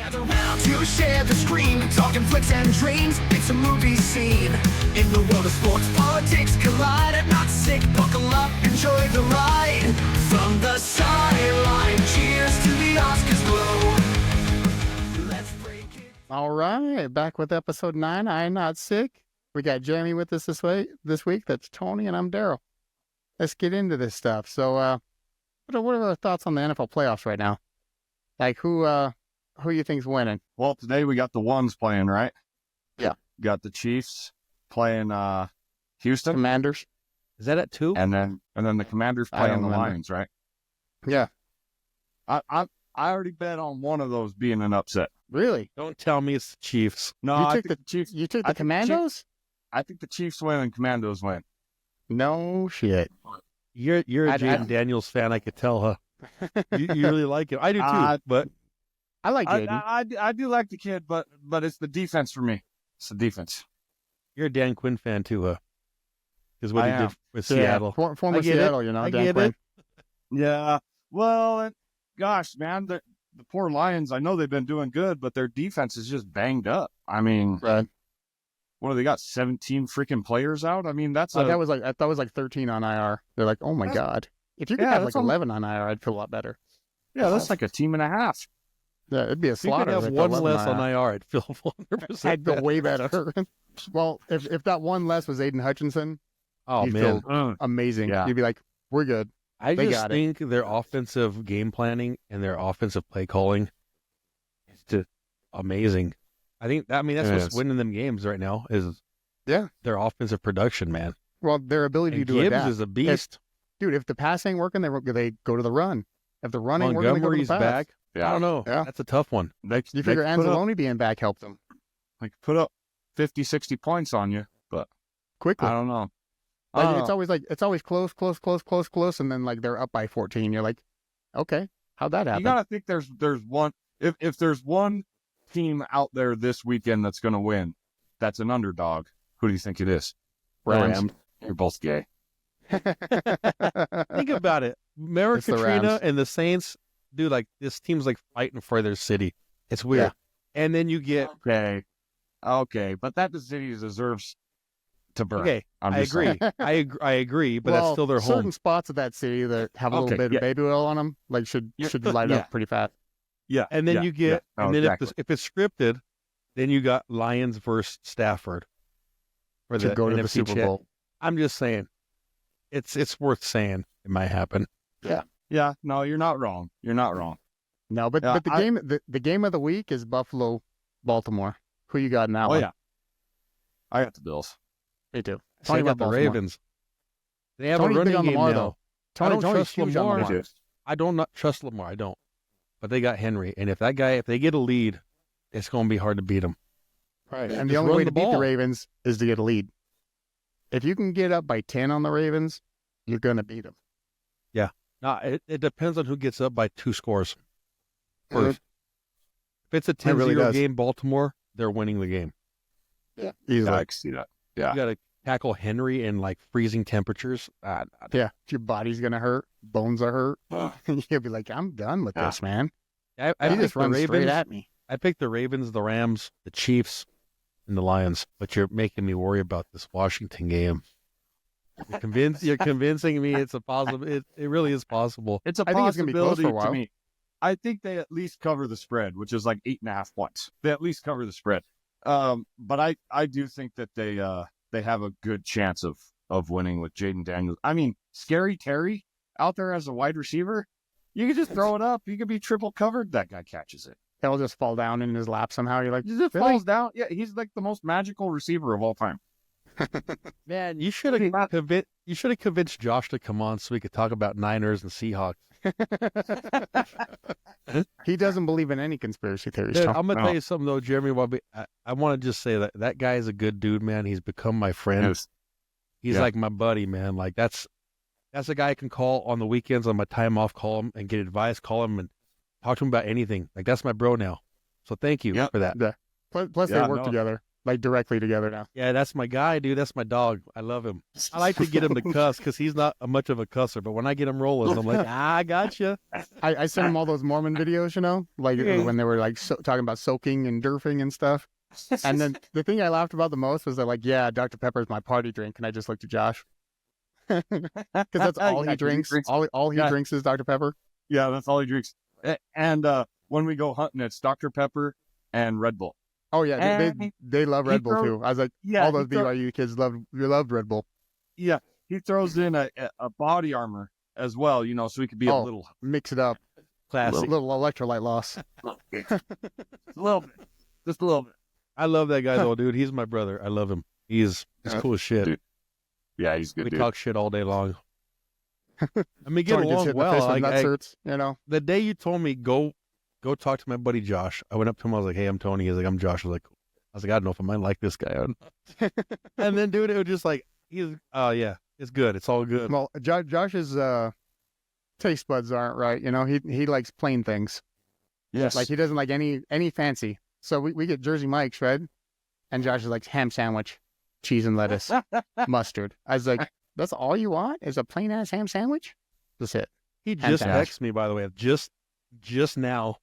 Gather round to share the screen, talking flicks and dreams. It's a movie scene. In the world of sports, politics collide. I'm not sick, buckle up, enjoy the ride. From the sideline, cheers to the Oscars glow. Let's break it. All right, back with episode 9. I'm not sick. We got Jeremy with us this week. That's Tony, and I'm Daryl. Let's get into this stuff. So, what are our thoughts on the NFL playoffs right now? Like, who you think's winning? Well, today we got the ones playing, right? Yeah. Got the Chiefs playing Houston. Commanders. Is that at 2? And then the Commanders I playing don't the remember. Lions, right? Yeah. I already bet on one of those being an upset. Really? Don't tell me it's the Chiefs. No, You I took think the Chiefs. You took I the think the Chiefs- Commandos? I think the Chiefs win and Commandos win. No shit. You're a I- Jaden Daniels fan, I could tell, huh? you really like him. I do too, but I like Jaden. I do like the kid, but it's the defense for me. It's the defense. you're a Dan Quinn fan too, huh? Because what I he am. did with Seattle. Former I get it. Seattle, you know, I Dan get Quinn. it. Yeah. Well, gosh, man, the poor Lions. I know they've been doing good, but their defense is just banged up. I mean, Right. what do they got? 17 freaking players out. I mean, that's I thought it was like 13 on IR. They're like, oh my god. If you could Yeah, have like that's 11 on IR, I'd feel a lot better. that's like a team and a half. Yeah, it'd be a If you could slaughter. have if one 11 less on IR. IR, I'd feel 100%. I'd feel way better. Well, if that one less was Aiden Hutchinson, Oh, you'd man. feel amazing. Yeah. You'd be like, we're good. I They just got it. think their offensive game planning and their offensive play calling is just amazing. I think that's It what's is. winning them games right now is Yeah. their offensive production, man. Well, their ability And to Gibbs adapt. is a beast. Dude, if the pass ain't working, they go to the run. If the run ain't working, they go to Montgomery's the pass. back. Yeah. I don't know. Yeah. That's a tough one. They You figure they put up, Anzalone being back helped them put up 50, 60 points on you, but quickly. I don't know. Like, it's always close, and then like they're up by 14. You're like, okay, how'd that happen? You gotta think there's one. If there's one team out there this weekend that's gonna win, that's an underdog. Who do you think it is? Rams. You're both gay. Think about it. Remember It's the Katrina Rams. and the Saints? Dude, like, this team's like fighting for their city. It's weird. And then you get, Okay, but that the city deserves to burn. okay, I'm I just agree. saying. I agree, but that's still their certain home. spots of that city that have a little Okay, bit yeah. of baby oil on them, like should light yeah. up pretty fast. Yeah, And then yeah, you get, yeah. Oh, and then exactly. if it's scripted, then you got Lions versus Stafford for To the go to the NFC Super champ. Bowl. I'm just saying, it's worth saying. It might happen. Yeah, no, you're not wrong. You're not wrong. No, but Yeah, the game of the week is Buffalo, Baltimore. Who you got in that Oh one? yeah, I got the Bills. Me too. So I Tony got got the Baltimore. Ravens. They have Tony's a big running on game Lamar, now. though. I don't Tony's trust huge on Lamar. Lamar. I don't not trust Lamar. I don't. But they got Henry, and if they get a lead, it's going to be hard to beat them. Right. Just And the only run way the to beat the ball. Ravens is to get a lead. If you can get up by 10 on the Ravens, you're going to beat them. No, it depends on who gets up by 2 scores Mhm. first. If it's a 10-0 really does. game, Baltimore, they're winning the game. Yeah. Yeah, Easily. I can see that. Yeah. You got to tackle Henry in like freezing temperatures. Yeah. Your body's going to hurt. Bones are hurt. You'll be like, I'm done with Yeah. this, man. I He picked just the runs straight Ravens. at me. I picked the Ravens, the Rams, the Chiefs, and the Lions. But you're making me worry about this Washington game. You're convincing me it's a possible. It really is possible. It's a I think it's gonna be close possibility for a while. to me. I think they at least cover the spread, which is like 8.5 points. They at least cover the spread. But I do think that they have a good chance of winning with Jaden Daniels. I mean, Scary Terry out there as a wide receiver, you could just throw it up. You could be triple covered. That guy catches it. He'll just fall down in his lap somehow. You're like, He just really? falls down. Yeah, he's like the most magical receiver of all time. Man, you should have convinced Josh to come on so we could talk about Niners and Seahawks. He doesn't believe in any conspiracy theories. Dude, Tom. I'm gonna No. tell you something though, Jeremy. I want to just say that guy is a good dude, man. He's become my friend. Yes. He's Yeah. like my buddy, man. Like that's a guy I can call on the weekends on my time off. Call him and get advice. Call him and talk to him about anything. Like that's my bro now. So thank you Yep. for that. Plus Yeah, they work no. together. like directly together now. Yeah, that's my guy, dude. That's my dog. I love him. I like to get him to cuss because he's not much of a cusser. But when I get him rolling, I'm like, I gotcha. I sent him all those Mormon videos, like when they were like talking about soaking and derfing and stuff. And then the thing I laughed about the most was that, like, yeah, Dr. Pepper's my party drink. And I just looked at Josh. Because that's all he drinks. All he drinks is Dr. Pepper. Yeah, that's all he drinks. And when we go hunting, it's Dr. Pepper and Red Bull. Oh, yeah. They love Red Bull, too. I was like, all those BYU kids loved Red Bull. Yeah, he throws in a body armor as well, so he could be a little... Mix it up. Classic. Little electrolyte loss. Just a little bit. Just a little bit. I love that guy, though, dude. He's my brother. I love him. He's cool as shit. Dude. Yeah, he's good, We dude. talk shit all day long. I mean, get Tony gets hit along in the face well. with nuts hurts, The day you told me go talk to my buddy Josh, I went up to him. I was like, "Hey, I'm Tony." He's like, "I'm Josh." I was like, "I don't know if I might like this guy." Or not. And then, dude, it was just like yeah, it's good. It's all good. Well, Josh's taste buds aren't right. He likes plain things. Yes. Like, he doesn't like any fancy. So we get Jersey Mike's, right? And Josh is like, ham sandwich, cheese and lettuce, mustard. I was like, that's all you want is a plain ass ham sandwich? That's it. He Ham just sandwich. texted me, by the way, just now.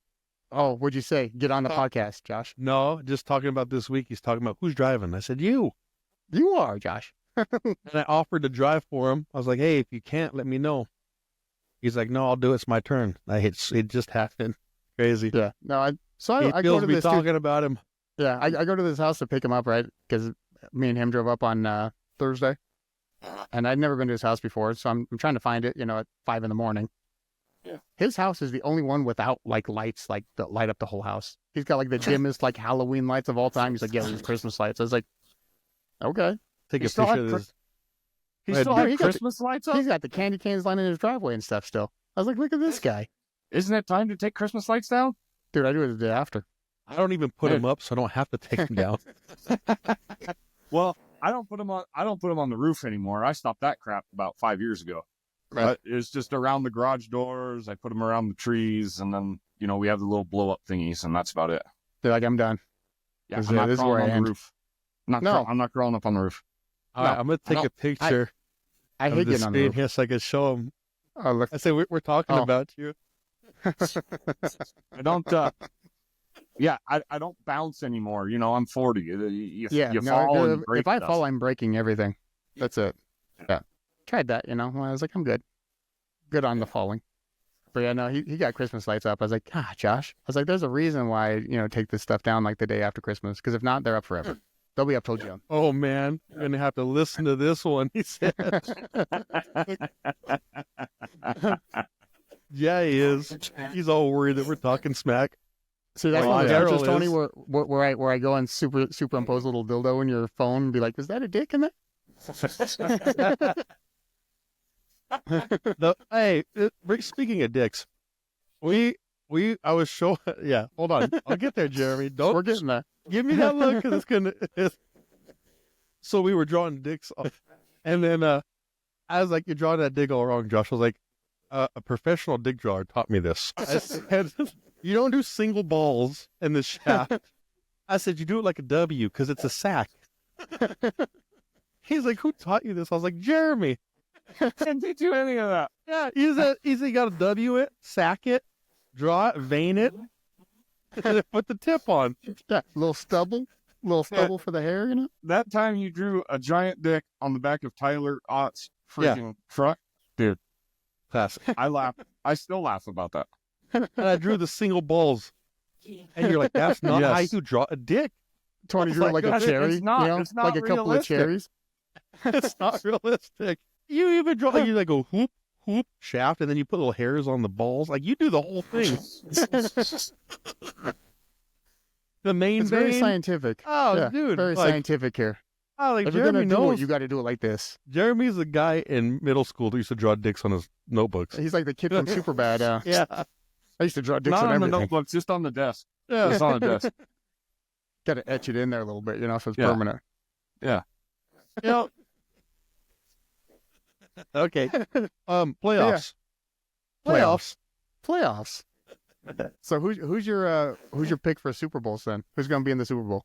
Oh, what'd you say? Get on the podcast, Josh. No, just talking about this week. He's talking about who's driving. I said, you. You are, Josh. And I offered to drive for him. I was like, hey, if you can't, let me know. He's like, no, I'll do it. It's my turn. It just happened. Crazy. Yeah. No, I He go feels to me this talking about him. Yeah, I go to this house to pick him up, right? Because me and him drove up on Thursday, and I'd never been to his house before, so I'm trying to find it, at 5 a.m. Yeah. His house is the only one without like lights, like that light up the whole house. He's got like the dimmest like Halloween lights of all time. He's like, yeah, these Christmas lights. I was like, okay. Take He a still picture had of this. He Go ahead, still dude. had He got the- Christmas lights up? He's got the candy canes lining his driveway and stuff still. I was like, look at this guy. Isn't it time to take Christmas lights down? Dude, I do it the day after. I don't even put him up, so I don't have to take him down. Well, I don't put them on the roof anymore. I stopped that crap about 5 years ago. Right. It's just around the garage doors. I put them around the trees, and then we have the little blow up thingies, and that's about it. They're like, I'm done. Yeah, This I'm not is where crawling I on end. the roof. I'm not crawling up on the roof. All right, I'm going to take no, a picture I of hate the getting on the screen roof. here so I can show him. Oh, look. I say, we're talking Oh. about you. I don't. Yeah, I don't bounce anymore. I'm 40. You fall and break if I stuff. fall, I'm breaking everything. That's it. Yeah. Tried that, I was like, I'm good. Good on the falling. But yeah, no, he got Christmas lights up. I was like, Josh. I was like, there's a reason why, take this stuff down like the day after Christmas. Because if not, they're up forever. They'll be up till June. Oh, man. You're going to have to listen to this one, he said. Yeah, he is. He's all worried that we're talking smack. See, that's Well, one of the Daryl pictures, Tony, is. where I go and superimpose a little dildo in your phone and be like, is that a dick in there? Speaking of dicks, I was showing, yeah, hold on. I'll get there, Jeremy. We're getting there. Give me that look, because it's going to. So we were drawing dicks, and then I was like, you're drawing that dick all wrong, Josh. I was like, a professional dick drawer taught me this. I said, you don't do single balls in the shaft. I said, you do it like a W, because it's a sack. He's like, who taught you this? I was like, Jeremy. Didn't teach you any of that. Yeah, he said you got to W it, sack it, draw it, vein it, and then put the tip on. Yeah, little stubble for the hair, That time you drew a giant dick on the back of Tyler Ott's freaking truck, dude. Classic. I laugh. I still laugh about that. And I drew the single balls. And you're like, that's not how you draw a dick. Tony drew like a it's cherry, not- it's not like a couple of realistic. cherries. It's not realistic. You even draw, you like go whoop, whoop, shaft, and then you put little hairs on the balls. Like, you do the whole thing. The main It's very vein. scientific. Oh, Yeah, dude. very like, scientific here. like If you're gonna Jeremy do it, knows. you got to do it like this. Jeremy's the guy in middle school that used to draw dicks on his notebooks. He's like the kid from Superbad. Yeah. I used to draw dicks Not on on the everything. notebook, just on the desk. Yeah. Just on the desk. Got to etch it in there a little bit, so it's Yeah. permanent. Yeah. You know, okay. Playoffs. Playoffs. Playoffs. So who's your pick for Super Bowls then? Who's going to be in the Super Bowl?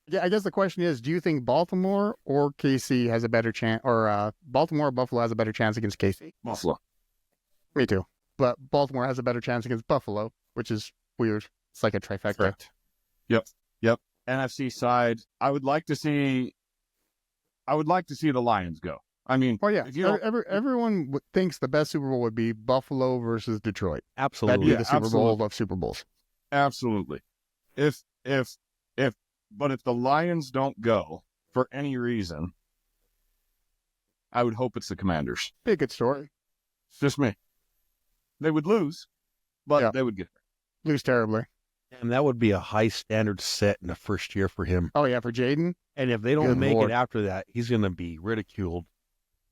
Yeah, I guess the question is, do you think Baltimore or KC has a better chance, or Baltimore or Buffalo has a better chance against KC? Buffalo. Me too. But Baltimore has a better chance against Buffalo, which is weird. It's like a trifecta. Correct. Yep. NFC side, I would like to see the Lions go. I mean, Oh yeah, if you don't- everyone thinks the best Super Bowl would be Buffalo versus Detroit. That'd Absolutely. be Yeah, the Super absolutely. Bowl of Super Bowls. absolutely. If the Lions don't go for any reason, I would hope it's the Commanders. Be a good story. It's just me. They would lose, but Yeah. they would get there. Lose terribly. And that would be a high standard set in the first year for him. Oh yeah, for Jaden, And if they don't Good make Lord. it after that, he's going to be ridiculed.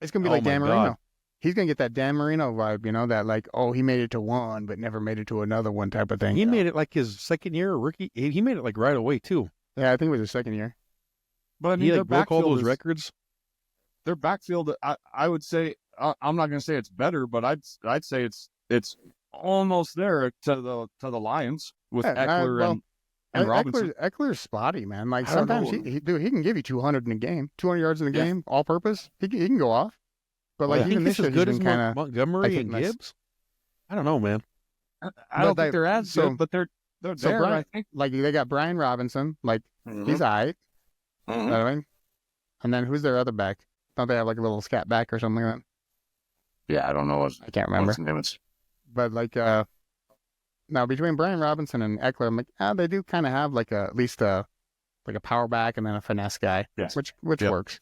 it's gonna be Oh like my Dan God. Marino. He's gonna get that Dan Marino vibe, that like, oh, he made it to one, but never made it to another one type of thing. He made it like his second year rookie. He made it like right away too. Yeah, I think it was his second year. But I mean, He their like broke all backfield those is- records. Their backfield, I would say, I'm not going to say it's better, but I'd say it's almost there to the Lions with Yeah, Eckler well, and Robinson. Eckler's spotty, man. Like I don't sometimes know. he can give you 200 in a game, 200 yards in a Yeah. game, all purpose. He can go off. But like yeah. even this year, as he's good been as kind of Montgomery I and think that's- Gibbs. I don't know, man. I but don't they- think they're as so- good, but they're so there. Brian- I think. like they got Brian Robinson, like he's all right. You know what I mean? And then who's their other back? Don't they have like a little scat back or something like that? Yeah, I don't know what I can't remember. his name is. But like now between Brian Robinson and Eckler, I'm like, they do kind of have like at least a power back and then a finesse guy, Yes. which Yep. works.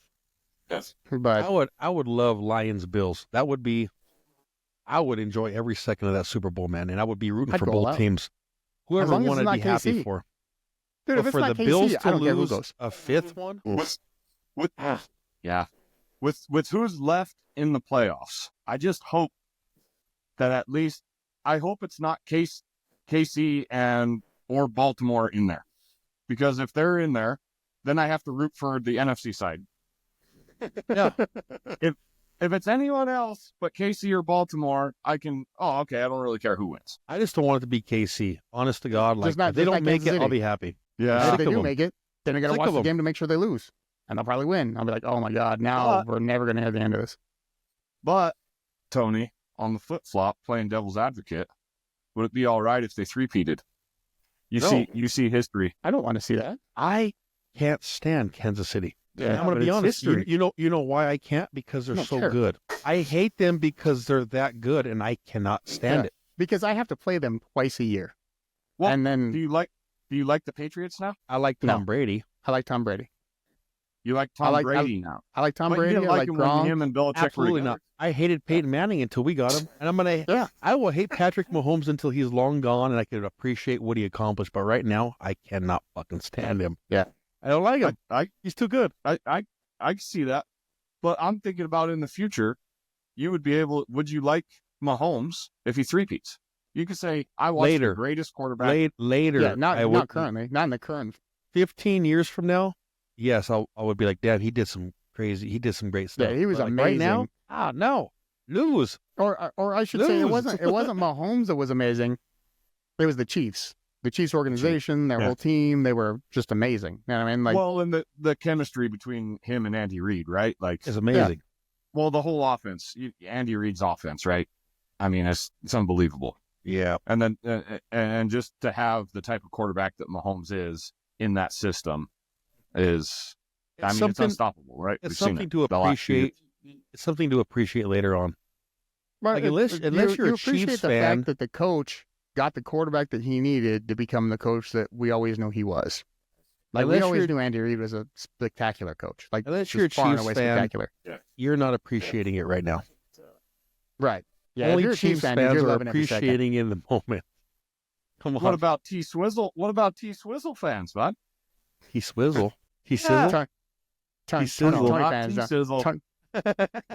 Yes. But I would love Lions Bills. That would be. I would enjoy every second of that Super Bowl, man, and I would be rooting I'd for go both out. teams. Whoever long as won, it's I'd not be happy KC. for. dude, But if it's for not the KC, Bills I to don't care who lose goes. a fifth one, With who's left in the playoffs, I just hope that at least I hope it's not KC and or Baltimore in there, because if they're in there, then I have to root for the NFC side. yeah, If it's anyone else but KC or Baltimore, I can. Oh, okay. I don't really care who wins. I just don't want it to be KC. Honest to God, like not- if they just don't not make Kansas it, I'll City. be happy. If sick they of do them. make it, then I got to Sick watch of the them. game to make sure they lose, and they'll probably win. I'll be like, oh my god, now we're never gonna hear the end of this. But Tony, on the flip flop, playing devil's advocate, would it be all right if they three-peated? No. You see history. I don't want to see that. I can't stand Kansas City. Yeah, I'm going but to be it's honest. history. You know why I can't? Because they're don't so care. good. I hate them because they're that good, and I cannot stand Yeah. it. Because I have to play them twice a year, Well, and Do then you like the Patriots now? I like No. Tom Brady. I like Tom Brady. You like I Tom like- Brady now? I like Tom But Brady. you didn't I like like him when Gronk. him and Belichick Absolutely were not. together. I hated Peyton Manning until we got him, and I'm gonna. Yeah. I will hate Patrick Mahomes until he's long gone, and I can appreciate what he accomplished. But right now, I cannot fucking stand him. Yeah. I don't like him. I He's too good. can see that, but I'm thinking about in the future. Would you like Mahomes if he three-peats? You could say, I watched Later. the greatest quarterback. Later, Yeah, not I would, currently, not in the current. 15 years from now, yes, I would be like, Dad, he did some great stuff. Yeah, he was But, like, Right now, amazing. no, lose. Or I should say, it Lose. wasn't Mahomes that was amazing. It was the Chiefs. The Chiefs organization, their Yeah. whole team, they were just amazing. You know what I mean? Like, Well, and the chemistry between him and Andy Reid, right? Like, It's amazing. well, the whole offense, Andy Reid's offense, right? I mean, it's unbelievable. Yeah. And then, and just to have the type of quarterback that Mahomes is in that system is, It's it's unstoppable, right? It's We've seen something it to the last few years. appreciate. It's something to appreciate later on. but like, unless you're a appreciate Chiefs the fan- fact that the coach got the quarterback that he needed to become the coach that we always knew he was. Like we Unless always you're- knew Andy Reid was a spectacular coach. Like Unless just you're a far and Chiefs away fan, spectacular. You're not appreciating it right now. Right. Yeah. if Only you're a Chiefs fan, fans you're are loving every second. appreciating in the moment. Come on, What about T Swizzle? What about T Swizzle fans, bud? he swizzle. He Yeah. sizzle. Tony sizzle. Tony Not fans, T-Sizzle. Ton-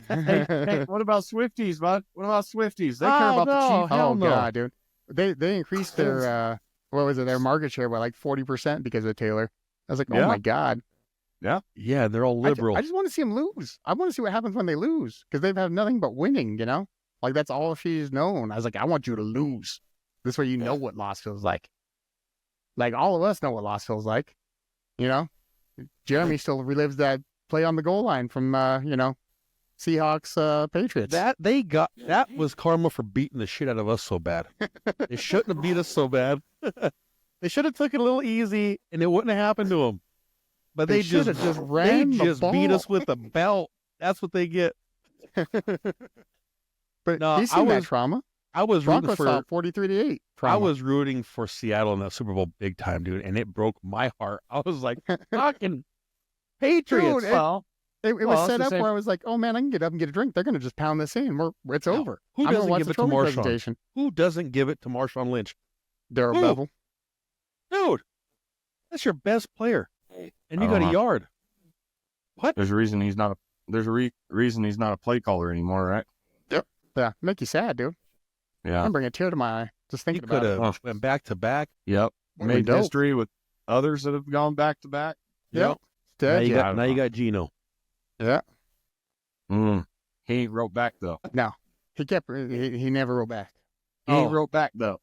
Hey, what about Swifties, bud? What about Swifties? They care Oh, about the no. Chiefs. Hell oh no. god, dude. They increased their what was it, their market share by like 40% because of Taylor. I was like, oh Yeah. my god. Yeah, they're all liberal. I just want to see them lose. I want to see what happens when they lose because they've had nothing but winning, you know? Like that's all she's known. I was like, I want you to lose. This way you know what loss feels like. Like all of us know what loss feels like, you know? Jeremy still relives that play on the goal line from Seahawks Patriots. That was karma for beating the shit out of us so bad. They shouldn't have beat us so bad. They should have took it a little easy, and it wouldn't have happened to them. But they should just have just ran the beat ball. us with a belt. That's what they get. But No, he's seen that trauma. I was rooting Broncos for saw 43-8. I was rooting for Seattle in that Super Bowl big time, dude, and it broke my heart. I was like, fucking Patriots. Dude, Well, It Well, was it's set the up same- where I was like, oh man, I can get up and get a drink. They're gonna just pound this in. It's over. Who I'm gonna doesn't watch give the it to trophy Marshawn? presentation. Who doesn't give it to Marshawn Lynch? Daryl Who? Bevel. Dude, that's your best player, and you I got don't a know. yard. What? there's a reason he's not reason he's not a play caller anymore, right? Yeah, make you sad, dude. Yeah. I'm bringing a tear to my eye just He thinking could about it. have went back to back. Yep. Would've Made been dope. history with others that have gone back to back. Yep. Now Dead, you yeah. got Gino. Yeah. He ain't wrote back though. No, he never wrote back. He ain't wrote back though.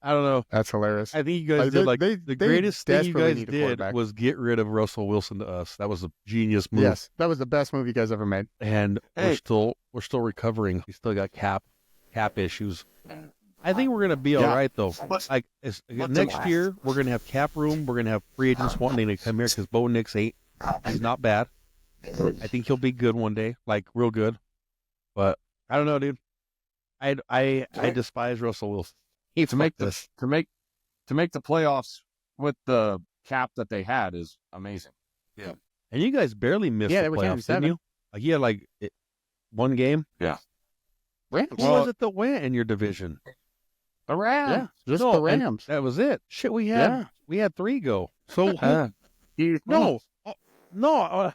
I don't know. That's hilarious. I think you guys did the greatest thing you desperately guys need a did quarterback. was get rid of Russell Wilson to us. That was a genius move. Yes, that was the best movie you guys ever made. And Hey. we're still recovering. We still got cap issues. I think we're gonna be all Yeah. right though. What's- Like next last? year, we're gonna have cap room. We're gonna have free agents wanting to come here because Bo Nix ain't. He's not bad. I think he'll be good one day, like real good. But I don't know, dude. I despise Russell Wilson. He To make fucked us. to make the playoffs with the cap that they had is amazing. And you guys barely missed Yeah, the they were 10 and playoffs, didn't 7. you? Like you had one game. Rams. Who was it that went in your division? The Rams. Yeah, just No, the and Rams. That was it. Shit, we had 3 go. So no,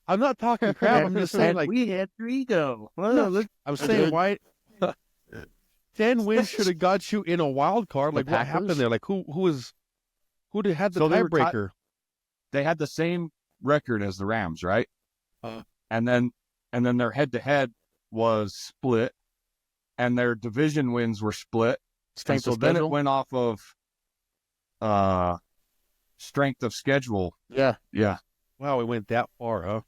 I'm not talking crap. I'm just saying, like, we had 3 go. I'm saying why 10 wins should have got you in a wild card. The Like, what Packers? happened there? Like, who had the So they were tiebreaker? They had the same record as the Rams, right? And then their head to head was split, and their division wins were split. And Strength so of then it schedule. went off of strength of schedule. Yeah, Yeah. Wow, we went that far, huh?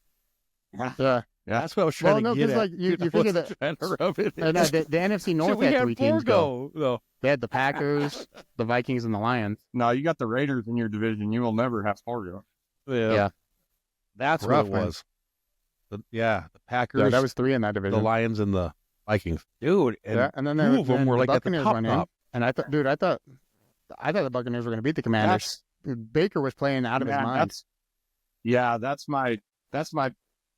yeah. That's what I was trying Well, no, to get 'cause, at. like, you Dude, I figure wasn't that- trying to rub it in. And the NFC North Shit, we had had 3 4 teams go. No. They had the Packers, the Vikings, and the Lions. No, you got the Raiders in your division. You will never have 4 go. Yeah. That's Rough, what it man. was. The Packers, Yeah, that was 3 in that division. the Lions, and the Vikings. Dude, and Yeah, and then 2 of them then were the like at the Buccaneers top went in. top. And I thought the Buccaneers were going to beat the Commanders. Baker was playing out of his mind.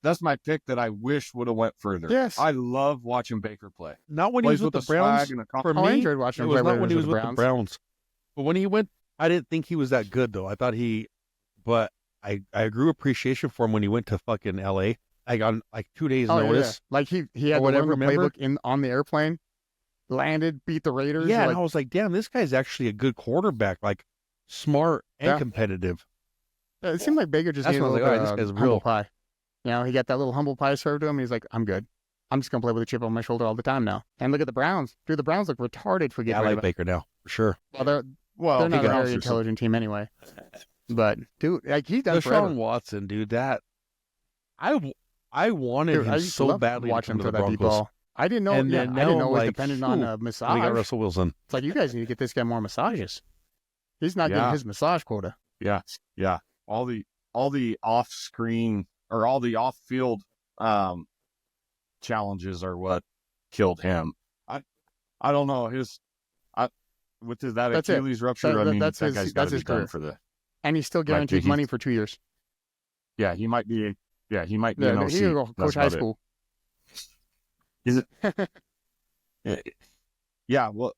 That's my pick that I wish would have went further. Yes. I love watching Baker play. Not when he was Plays with the a Browns. swag and a For Oh, I me, enjoyed watching it him was play not when he was with the Browns. Browns. But when he went, I didn't think he was that good though. I thought but I grew appreciation for him when he went to fucking L.A. Like on 2 days Oh, yeah, notice. yeah. Like he had Or to learn whatever, the remember? playbook on the airplane, landed, beat the Raiders. Yeah, like, and I was like, damn, this guy's actually a good quarterback. Like smart and Yeah. competitive. it seemed like Baker just That's needed a when I was little like, bit all right, this of guy's humble real. pie. You know, he got that little humble pie served to him. He's like, I'm good. I'm just gonna play with a chip on my shoulder all the time now. And look at the Browns. Dude, the Browns look retarded for Yeah, getting I rid like of him. Baker now for sure. Well, Well, they're he not a can very also- intelligent team anyway. But dude, like he's done Deshaun forever. Watson, dude, that I wanted Dude, I him used to so love badly to watching come him to throw the that deep Broncos. ball. I didn't know. And Yeah, then I now didn't know it was like, dependent on phew, a When we got massage. Russell Wilson. It's like you guys need to get this guy more massages. He's not Yeah. getting his massage quota. Yeah. All the off-screen or all the off-field challenges are what killed him. I don't know with that That's it. Achilles rupture. That- I mean, that's that his- guy's got that's to be his done career. for the. And he's still Right, guaranteed he's- money for 2 years. Yeah, he might be. Yeah, he might be Yeah, an he OC. can go That's coach high about it. school. Yeah, well,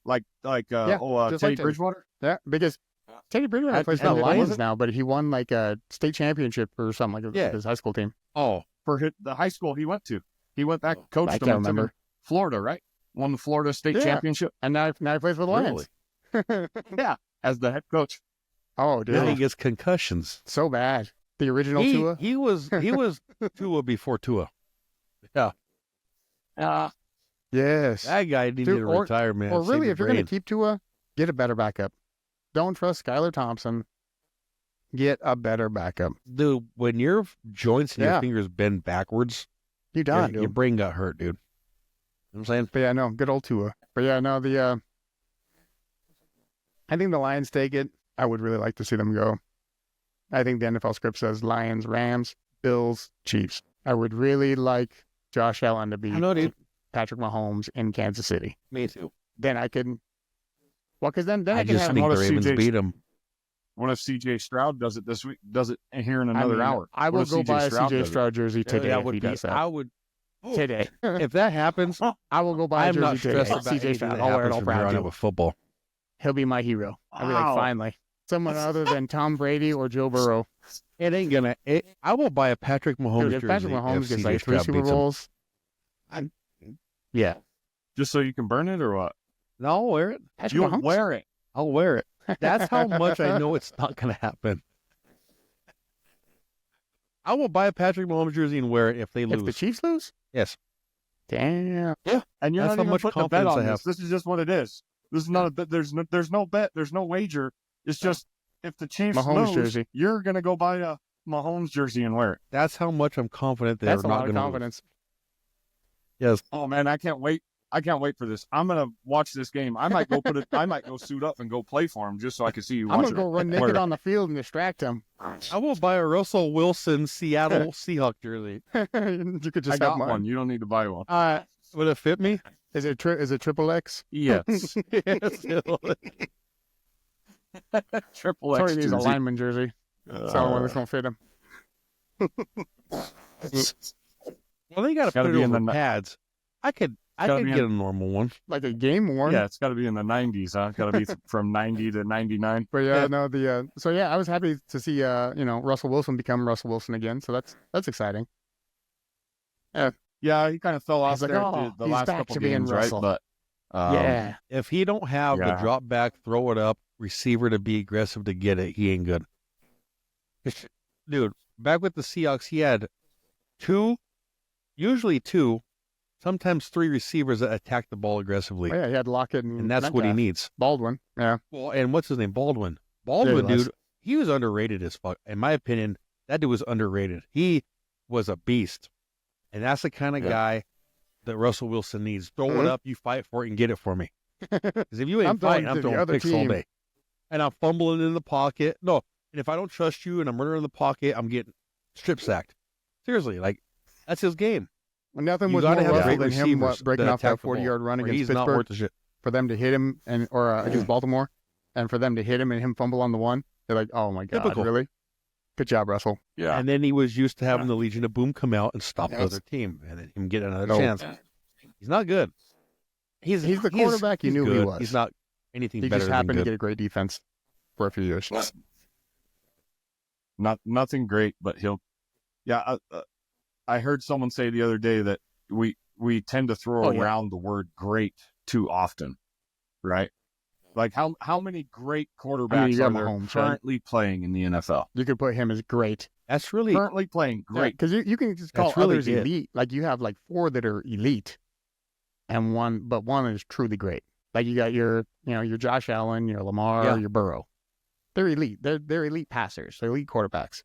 like Yeah, just Teddy like Teddy. Bridgewater. Yeah, because Teddy Bridgewater plays for and the the Lions Lions- now, but he won like a state championship or something like that Yeah. with his high school team. Oh, For the high school he went to. He went back, I coached can't them in remember. Florida, right? Won the Florida State Yeah. Championship. And now he plays for the Lions. Yeah, as the head coach. Oh, dude, now he gets concussions. so bad. The original Tua. He was Tua before Tua. Yeah, Yes. that guy needed Dude, to retire, man. Or Save really, the if you're going to brain. keep Tua, get a better backup. don't trust Skylar Thompson. Get a better backup. Dude, when your joints and Yeah. your fingers bend backwards, You done, your dude. brain got hurt, dude. You know what I'm saying? But yeah, no, good old Tua. But yeah, no, I think the Lions take it. I would really like to see them go. I think the NFL script says Lions, Rams, Bills, Chiefs. I would really like Josh Allen to beat I know, dude. Patrick Mahomes in Kansas City. Me too. Then I can, well, because then I I can just have. think What the if Ravens CJ beat them. What if CJ Stroud does it this week? Does it here in I another mean, hour? I What will if go buy a CJ does it? Stroud jersey today That if would he be, does that. I would. Today. If that happens, I will go buy a I'm not jersey today. stressed about CJ anything Stroud. that I'll wear it happens all from here proud on out to. with football. He'll be my hero. I'll be like, Wow. finally. Someone other than Tom Brady or Joe Burrow. It ain't gonna. I will buy a Patrick Mahomes Dude, if jersey. Patrick Mahomes gets CJ like 3 Stroud Super beats him. Bowls, yeah. Just so you can burn it or what? No, I'll wear it. Patrick You'll Mahomes? wear it. I'll wear it. That's how much I know it's not gonna happen. I will buy a Patrick Mahomes jersey and wear it if they lose. If the Chiefs lose? Yes. Damn. And you're That's not how even much putting a bet confidence on I this. have. This is just what it is. This is not a bet. There's no bet. There's no wager. It's just if the Chiefs Mahomes lose, jersey. you're gonna go buy a Mahomes jersey and wear it. That's how much I'm confident they're That's a not lot of going to lose. confidence. Yes. Oh man, I can't wait. I can't wait for this. I'm gonna watch this game. I might go I might go suit up and go play for him just so I can see you I'm watch going to go run it. naked on the field and distract him. I will buy a Russell Wilson Seattle Seahawk jersey. You could I just got have mine. one. You don't need to buy one. Would it fit me? Is it triple X? Yes. Yes. Triple X Tori needs a jersey. lineman jersey. It's the only one that's going to fit him. Well, they got to Gotta put it be in over the- pads. I could gotta be get in- a normal one. Like a game worn. Yeah, it's got to be in the 90s, huh? Got to be from 90 to 99. But yeah, no, so yeah, I was happy to see Russell Wilson become Russell Wilson again. So that's exciting. Yeah, he kind of fell off He's like, there "Oh, the he's last back couple to being games, right? Russell." But Yeah. If he don't have the Yeah. drop back, throw it up, receiver to be aggressive to get it, he ain't good. Dude, back with the Seahawks, he had usually two, sometimes three receivers that attack the ball aggressively. Oh, yeah, he had Lockett and And that's what he Metcalf. needs. Baldwin. Yeah. Well, and what's his name? Baldwin. Baldwin, he was. dude, he was underrated as fuck. In my opinion, that dude was underrated. He was a beast. And that's the kind of Yeah. guy that Russell Wilson needs. Throw it Mhm. up, you fight for it, and get it for me. Because if you I'm ain't throwing fighting, to I'm the throwing other picks all team. day. And I'm fumbling in the pocket. No, and if I don't trust you and I'm running in the pocket, I'm getting strip sacked. Seriously, like, that's his game. Nothing You was gotta more have Russell great than him receivers breaking that off that attack the ball, 40-yard run or against he's not Pittsburgh worth the shit. for them to hit him or against Baltimore, and for them to hit him and him fumble on the one. They're like, oh my god, Typical. really? Good job, Russell. yeah, And then he was used to having the Legion of Boom come out and stop the Yes. other team, and then him get another No. chance. He's not good. He's the quarterback you he's knew he good. was. He's not anything He better just than happened to good. get a great defense for a few years. nothing great, but he'll. Yeah, I heard someone say the other day that we tend to throw Oh, yeah. around the word "great" too often, right? Like how many great I mean, quarterbacks you got are there Mahomes, right? currently playing in the NFL? You could put him as great. That's really Currently playing great. Because you can just call That's really others it. elite. Like you have like 4 that are elite, and one is truly great. Like you got your Josh Allen, your Lamar, Yeah. your Burrow. They're elite. They're elite passers. They're elite quarterbacks.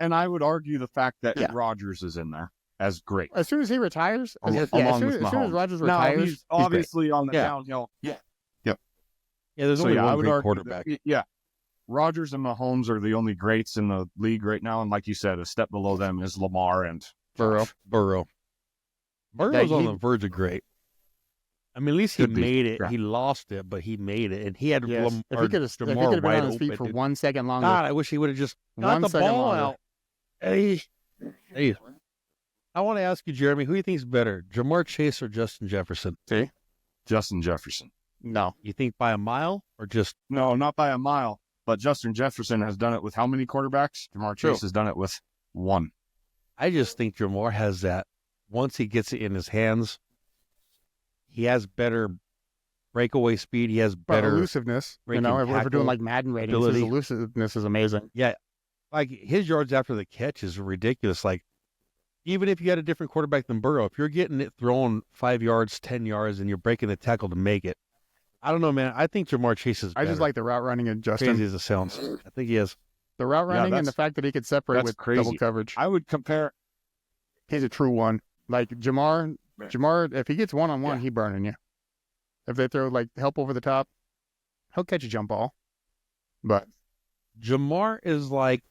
And I would argue the fact that Yeah. Rodgers is in there as great. As soon as he retires, Along as with soon as Mahomes. Rodgers Now, retires, he's he's great. obviously on the Yeah. downhill. Yeah. yeah. There's So only yeah, I one would great argue quarterback. that- yeah. Rodgers and Mahomes are the only greats in the league right now, and like you said, a step below them is Lamar and Burrow. Burrow. Burrow's Yeah, on he- the verge of great. I mean, at least he Could be. made it. Yeah. He lost it, but he made it, and he had Yes. If he could have been Jamar on wide his feet open, for dude. 1 second longer, God, I wish he would have just got 1 the second ball longer. out. Hey, I want to ask you, Jeremy, who do you think is better, Jamar Chase or Justin Jefferson? Justin Jefferson. No. You think by a mile or just No, not by a mile, but Justin Jefferson has done it with how many quarterbacks? Jamar True. Chase has done it with one. I just think Jamar has that. Once he gets it in his hands, he has better breakaway speed. He has But better, elusiveness. breaking If we're tackle doing like Madden ratings, ability. his elusiveness is amazing. like his yards after the catch is ridiculous. Like even if you had a different quarterback than Burrow, if you're getting it thrown 5 yards, 10 yards, and you're breaking the tackle to make it, I don't know, man. I think Jamar Chase is I better. just like the route running and Justin. Crazy as it sounds. I think he is. The route running and the that's- fact that he could separate that's with crazy. double coverage. I would compare. He's a true one. Like Jamar, if he gets one-on-one, Yeah. he burning you. If they throw like help over the top, he'll catch a jump ball. But Jamar is like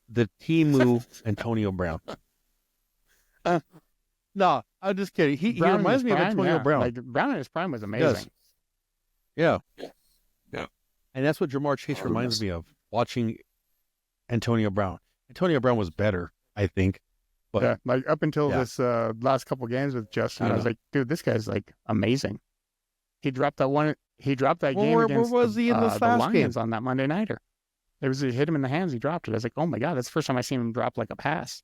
the Timu Antonio Brown. No, I'm just kidding. He Brown in reminds his me of prime, Antonio yeah. Brown. Like Brown in his prime was He amazing. does. Yeah. Yeah. And that's what Jamar Chase reminds me of, watching Antonio Brown. Antonio Brown was better, I think. But Yeah, like up until Yeah. this last couple games with Justin, I I was know. like, dude, this guy's like amazing. He dropped that one. He dropped that Well, game where against was he in this the last Lions on that Monday nighter. It hit him in the hands. He dropped it. I was like, oh my god, that's the first time I seen him drop like a pass.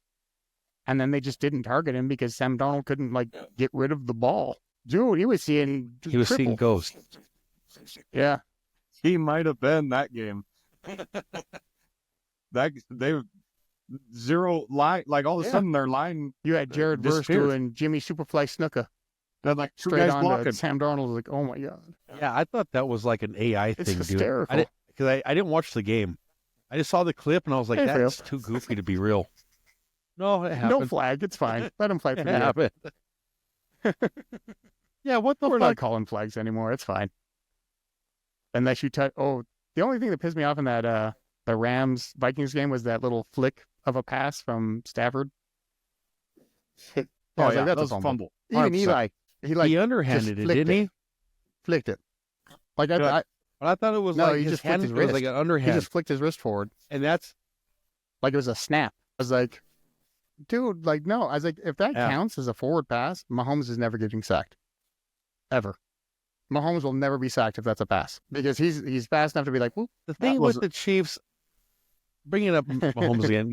And then they just didn't target him because Sam Darnold couldn't like get rid of the ball. Dude, he was seeing seeing ghosts. Yeah, He might have been that game. That they zero line, like all of a Yeah. sudden their line, you had Jared Verse disappeared. doing Jimmy Superfly Snuka they're like two straight guys on to blocking. Sam Darnold. Was like, oh my god, Yeah, I thought that was like an AI it's thing, dude. hysterical. Because I didn't watch the game. I just saw the clip and I was like, Hey, that's too goofy to be real. No, it happened. No flag. It's fine. Let him fly for It the happened. Yeah, what the We're not fuck? calling flags anymore. It's fine. Unless you touch. Oh, the only thing that pissed me off in that the Rams Vikings game was that little flick of a pass from Stafford. I was like, that that's was a a fumble. fumble. Even 100%. Eli, he like He underhanded it, flicked didn't he? flicked it. Like Good. I But I thought it was No, like he his just flicked hand his was like wrist. an he underhand. just flicked his wrist forward, And that's like it was a snap. I was like, dude, like no. I was like, if that Yeah. counts as a forward pass, Mahomes is never getting sacked, ever. Mahomes will never be sacked if that's a pass because he's fast enough to be like, whoop. the thing was with the Chiefs. Bringing up Mahomes again,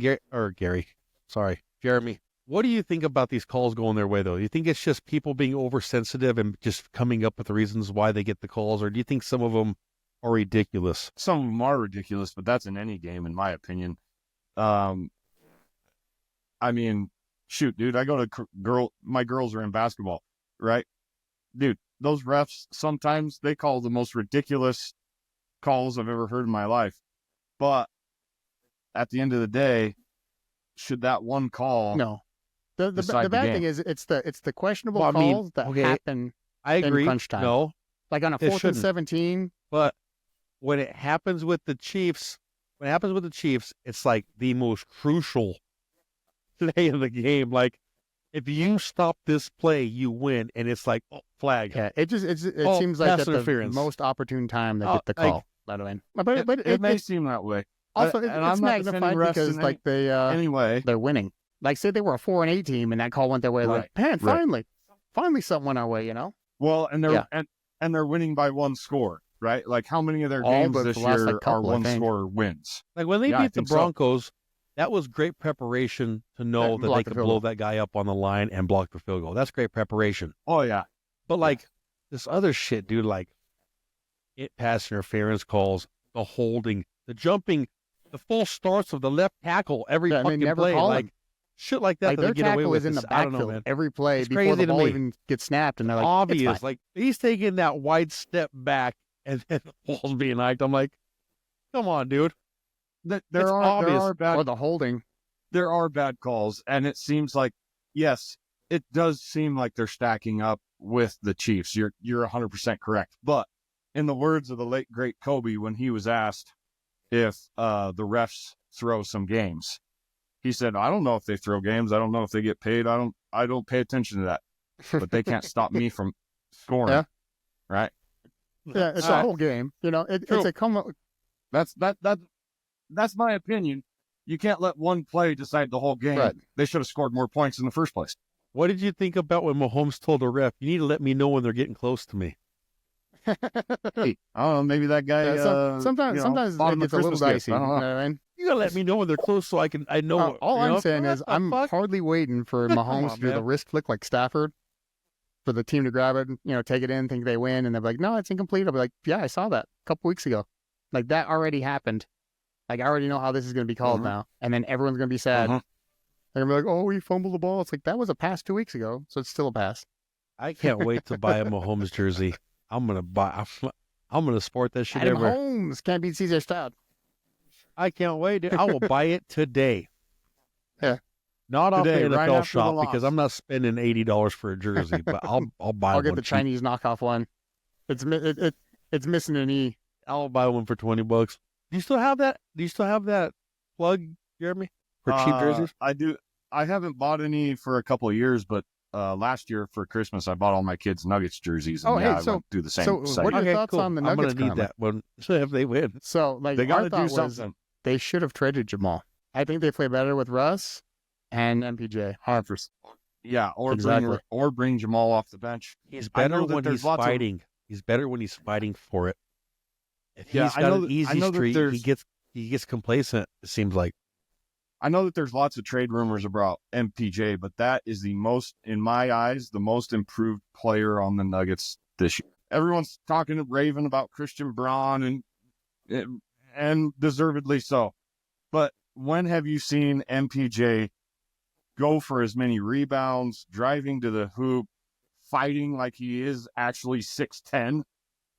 Jeremy. What do you think about these calls going their way, though? Do you think it's just people being oversensitive and just coming up with reasons why they get the calls, or do you think some of them are ridiculous? Some of them are ridiculous, but that's in any game, in my opinion. I mean, shoot, dude, I go to my girls are in basketball, right? Dude, those refs, sometimes they call the most ridiculous calls I've ever heard in my life. But at the end of the day, should that one call No. The decide the bad game? thing is it's the questionable Well, I mean, calls that okay, happen I in agree. crunch time. No, like on a it 4th and shouldn't. 17. but when it happens with the Chiefs, it's like the most crucial play of the game. Like, if you stop this play, you win, and it's like, oh, flag. Yeah, it Oh, seems like pass at the interference. most opportune time they Oh, get the like- call. Let it in. But it may seem that way. also and it's I'm not defending magnified refs because in like Anyway, they're winning. Like say they were a 4-8 team and that call went their way. Like man, finally something went our way. You know. well, and they're Yeah. and they're winning by one score, right? Like how many of their All games but this the last, year like, are couple, I one think. score wins? Like when they Yeah, I beat the think so. Broncos, that was great preparation to know And that block they the could field blow goal. that guy up on the line and block the field goal. That's great preparation. Oh yeah, But like this other shit, dude, like it pass interference calls, the holding, the jumping, the false starts of the left tackle every Yeah, and they fucking never play, call like him. shit like that Like that their they get away tackle with. is in the I don't know, backfield man. every play It's before crazy the to ball me. even gets snapped, and they're like, Obvious, It's fine. like he's taking that wide step back and then the ball's being hiked. I'm like, come on, dude. there It's are obvious. bad or the holding. there are bad calls, and it seems like yes, it does seem like they're stacking up with the Chiefs. You're 100% correct. But in the words of the late great Kobe, when he was asked if the refs throw some games, he said, "I don't know if they throw games. I don't know if they get paid. I don't pay attention to that. But they can't stop me from scoring." Yeah. Right. Yeah, it's Uh, a whole game. You know, it's True. a come. That's my opinion. You can't let one play decide the whole game. Right. They should have scored more points in the first place. What did you think about when Mahomes told the ref, "You need to let me know when they're getting close to me"? Hey, I don't know. Maybe that guy. Sometimes bought him it gets a little Christmas gift. dicey. I You don't know know. what I mean? You gotta let me know when they're close so I know. All you I'm know? saying What is the I'm fuck? hardly waiting for Come Mahomes on, to do the man. wrist flick like Stafford, for the team to grab it, take it in, think they win, and they're like, no, it's incomplete. I'll be like, yeah, I saw that a couple weeks ago. Like that already happened. Like I already know how this is going to be called Mhm. now, and then everyone's going to be sad. Mhm. They're going to be like, oh, we fumbled the ball. It's like that was a pass 2 weeks ago, so it's still a pass. I can't wait to buy a Mahomes jersey. I'm gonna buy. I'm gonna support that shit Adam everywhere. Holmes can't beat CJ Stroud. I can't wait, dude. I will buy it today. Yeah. Not off the Today, NFL right after the shop loss. because I'm not spending $80 for a jersey, but I'll buy I'll one. get the cheap. Chinese knockoff one. It's missing an E. I'll buy one for $20. Do you still have that? Do you still have that plug, Jeremy, for cheap jerseys? I do. I haven't bought any for a couple of years, but last year for Christmas, I bought all my kids' Nuggets jerseys. And Oh, hey, I so- went through the same so site. what are your thoughts cool. on the I'm Nuggets gonna need currently? that one if they win. So, like, They got our to do thought was something. they should have traded Jamal. I think they play better with Russ and MPJ. 100%. Yeah, or Exactly. bring Jamal off the bench. He's I better know that when there's he's lots of- fighting. He's better when he's fighting for it. If Yeah, he's I got know an that- I easy know that streak, there's- he gets complacent. It seems like. I know that there's lots of trade rumors about MPJ, but that is the most, in my eyes, the most improved player on the Nuggets this year. Everyone's talking and raving about Christian Braun and deservedly so. But when have you seen MPJ go for as many rebounds, driving to the hoop, fighting like he is actually 6'10"?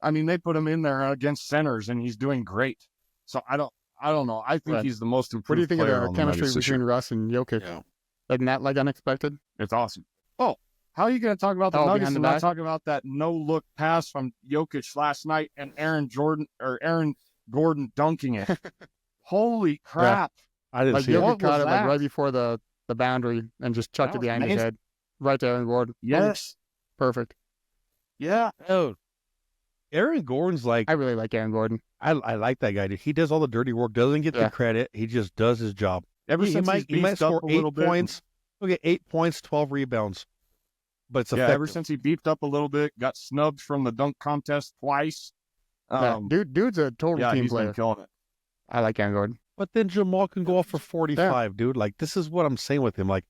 I mean, they put him in there against centers, and he's doing great. So I don't know. I think Right. he's the most improved What do you think of player the on chemistry Nuggets this year. between Russ and Jokic? Yeah. Isn't that like unexpected? It's awesome. Oh, how are you going to talk about the Oh, Nuggets behind the and not back? talk about that no-look pass from Jokic last night and Aaron Gordon dunking it? Holy crap! I didn't Like see it. Jokic What caught was it like that? right before the boundary and just chucked That it was behind his amazing. head, right there in Gordon. Yes, Perfect. yeah. Oh, Aaron Gordon's like I really like Aaron Gordon. I like that guy. Dude. He does all the dirty work. Doesn't get Yeah. the credit. He just does his job. Ever he since might he's beefed score up a little 8 bit, points. He'll get 8 points, 12 rebounds. But it's yeah. effective. Ever since he beefed up a little bit, got snubbed from the dunk contest twice. Yeah, dude's a total Yeah, team he's player. been killing it. I like Aaron Gordon. But then Jamal can go off for 45, dude. Like, this is what I'm saying with him. Like,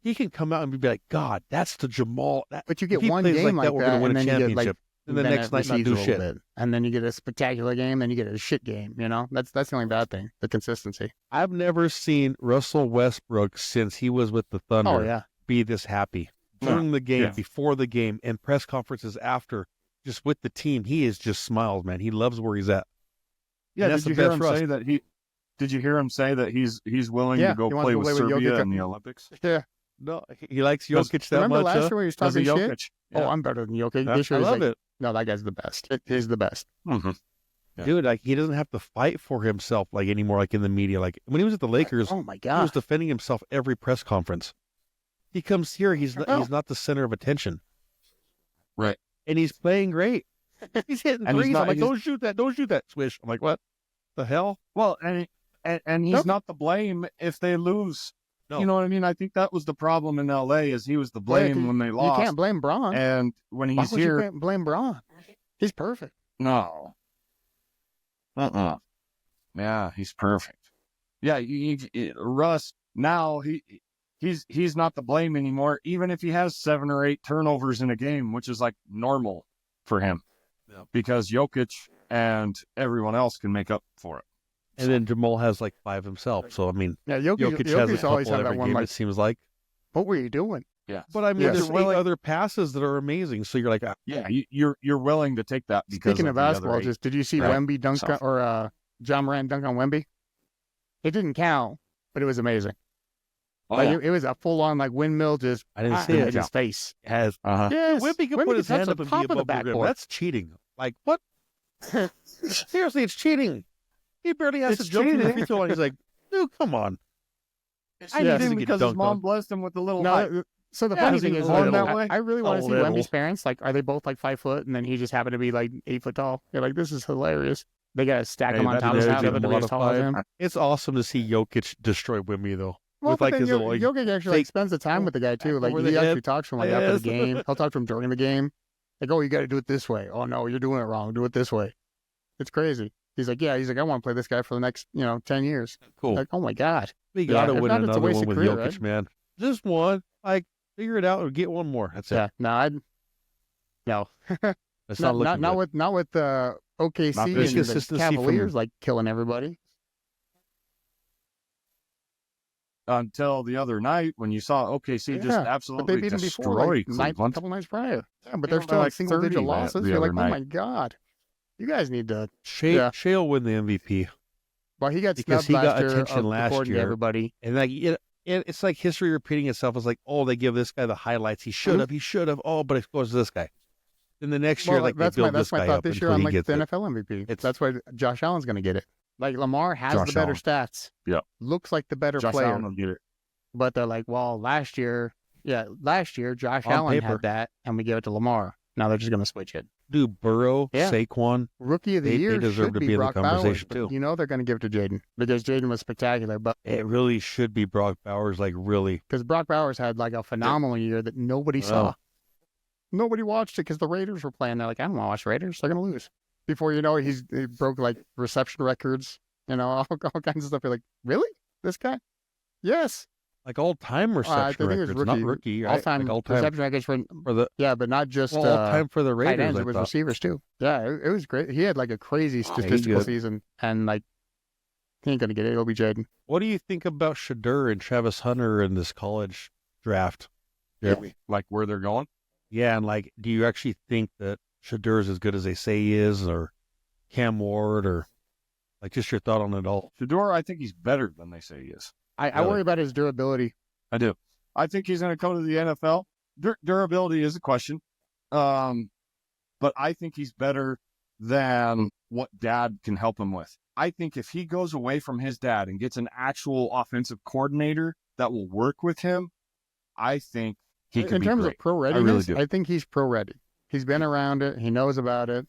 he can come out and be like, God, that's the Jamal. But you if get he one plays game like we're that, going to win and a then you get like championship. And the then next it night not recedes a do little shit. bit. And then you get a spectacular game, then you get a shit game. You know, that's the only bad thing. The consistency. I've never seen Russell Westbrook since he was with the Thunder Oh yeah. be this happy. Yeah. During the game, Yeah. before the game, and press conferences after, just with the team, he is just smiles, man. He loves where he's at. Yeah, And that's did you the hear best him for us. say that he? Did you hear him say that he's willing Yeah, to go he wants play to with play with Serbia Jokic. in the Olympics? Yeah. No, he likes Does- Jokic that Remember much. last huh? year when he was Because of talking shit? Jokic. Oh, I'm better than Jokic. Yeah, This I year he's love like, it. no, that guy's the best. He's the best. Mm-hmm. Yeah. Dude, like he doesn't have to fight for himself like anymore, like in the media. Like when he was at the Lakers, Oh my he was god. defending himself every press conference. He comes here, he's not the center of attention. Right. And he's playing great. He's hitting And he's threes. not- I'm like, he's- don't shoot that, Swish. I'm like, what the hell? Well, and he's Nope. not to blame if they lose. No. You know what I mean? I think that was the problem in LA is he was the blame when they lost. You can't blame Braun. And when Why he's would here, you blame Braun? He's perfect. no. Yeah, he's perfect. Yeah, Russ. Now he's not the blame anymore. Even if he has 7 or 8 turnovers in a game, which is like normal for him, Yeah. because Jokic and everyone else can make up for it. And then Jamal has like 5 himself. So I mean, Yeah, Jokic Jokic has a always couple had that every one game. like, It seems like. what were you doing? Yeah, But I mean, Yes. there's You're willing- 8 other passes that are amazing. So you're like, yeah. You're willing to take that because Speaking of of the other basketball, 8. just did you see Right. Wemby dunk So- or John Morant dunk on Wemby? It didn't count, but it was amazing. Oh, Like yeah. it was a full on like windmill just I didn't see in it. his face. Has Uh-huh. Yes, Wemby can Wemby put his touch hand the up and be top of the above the rim. backboard. That's cheating. Like what? Seriously, it's cheating. He barely has It's to jump from the cheating. free throw line. He's like, dude, come on. It's I Yeah. need cheating to get because his dunked mom on. blessed him with a little No, height. so the Yeah, funny is he thing is, born like, that way? I really want A to see little. Wemby's parents. Like, are they both like 5 foot, and then he just happened to be like 8 foot tall? You're like, this is hilarious. They gotta stack Hey, him on that top of is each a other to be as tall as him. It's awesome to see Jokic destroy Wemby though. Well, with but like then his little like, Jokic actually like, fake- spends the time with the guy too. Like over he the actually head. talks to him like after the Yes. game. He'll talk to him during the game. Like, oh, you got to do it this way. Oh no, you're doing it wrong. Do it this way. It's crazy. He's like, yeah. He's like, I want to play this guy for the next 10 years. cool. Like, oh my god. We yeah, gotta if win not, it's a another wasted one with career, Jokic, right? man. Just one. Like figure it out and get one more. That's Yeah. it. No, I'd no. It's not looking not good. with OKC Not and this the consistency from- Cavaliers like killing everybody. Until the other night when you saw OKC just Yeah, But absolutely they beat them before, destroy like a Cleveland. couple nights prior. Yeah, but Beat they're them by still like like single 30 digit the losses. other You're like, oh night. my god. You guys need to. Shea Yeah. will win the MVP Well, he got because snubbed he last got year, attention last according to year. everybody. And like it's like history repeating itself. It's like, oh, they give this guy the highlights. He should have. Oh, but it goes to this guy. Then the next year, like they build this guy thought up this year until on he like gets the it. NFL MVP. It's- That's why Josh Allen's going to get it. Like Lamar has Josh the better Allen. stats. Yeah. Looks like the better Josh player. Allen will get it. But they're like, well, last year Josh On Allen paper. had that, and we gave it to Lamar. Now they're just going to switch it. Dude, Burrow, Yeah. Saquon, Rookie of the They year deserve should to be be in the Brock Bowers, conversation, but too. you know they're going to give it to Jaden because Jaden was spectacular. But it really should be Brock Bowers. Like really, because Brock Bowers had like a phenomenal year that nobody saw. Nobody watched it because the Raiders were playing. They're like, I don't want to watch Raiders. They're going to lose. Before you know it, he broke like reception records, all kinds of stuff. You're like, really? This guy? Yes. like all-time reception think it was records, not rookie. Right? All-time like all-time reception records for the but not just all-time for the tight Raiders. ends. I It was thought. receivers too. Yeah, it was great. He had like a crazy he's statistical good. season, and like he ain't gonna get it. It'll be Jaden. What do you think about Shadur and Travis Hunter in this college draft? Jeremy? Like where they're going. Yeah, and like, do you actually think that Shadur is as good as they say he is, or Cam Ward, or like just your thought on it all? Shador, I think he's better than they say he is. I Really? worry about his durability. I do. I think he's going to come to the NFL. Durability is a question. But I think he's better than what dad can help him with. I think if he goes away from his dad and gets an actual offensive coordinator that will work with him, I think he could In be terms great. of pro really readiness, do. I think he's pro ready. He's been around it. He knows about it.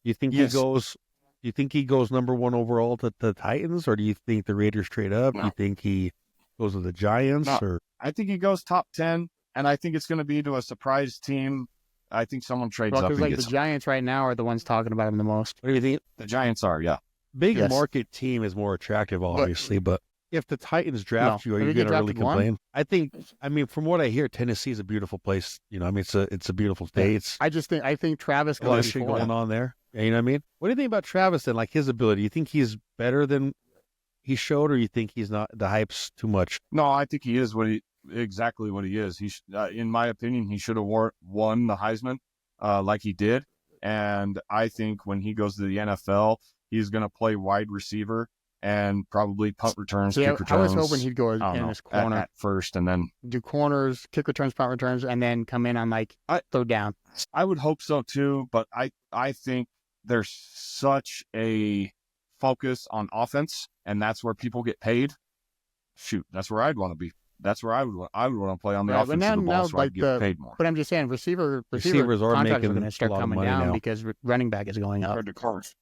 You think Yes. he goes? You think he goes number one overall to the Titans, or do you think the Raiders trade up? No. Do you think he goes to the Giants, No. or I think he goes top 10, and I think it's going to be to a surprise team. I think someone trades Well, up because and like the gets him. Giants right now are the ones talking about him the most. what do you think? The Giants are, yeah. Big Yes. market team is more attractive, obviously, but if the Titans draft No. you, are If you you get going to really drafted one- complain? I mean, from what I hear, Tennessee is a beautiful place. It's a beautiful state. It's I think Travis a lot of goes shit before going him. on there. Yeah, you know what I mean? What do you think about Travis then? Like his ability, you think he's better than he showed, or you think he's not? The hype's too much. No, I think he is exactly what he is. In my opinion, he should have won the Heisman like he did. And I think when he goes to the NFL, he's going to play wide receiver and probably punt returns, See, kick I returns. was hoping he'd go I don't in know, his corner, at first, and then do corners, kick returns, punt returns, and then come in on like third down. I would hope so too. But I think there's such a focus on offense, and that's where people get paid. Shoot, that's where I'd want to be. That's where I would want to play on the Right, offense but of the ball, now, so like I'd get paid more. But I'm just saying, receivers Receivers are contracts making are going to start a lot of coming money down now. because running back is going up. Compared to cars.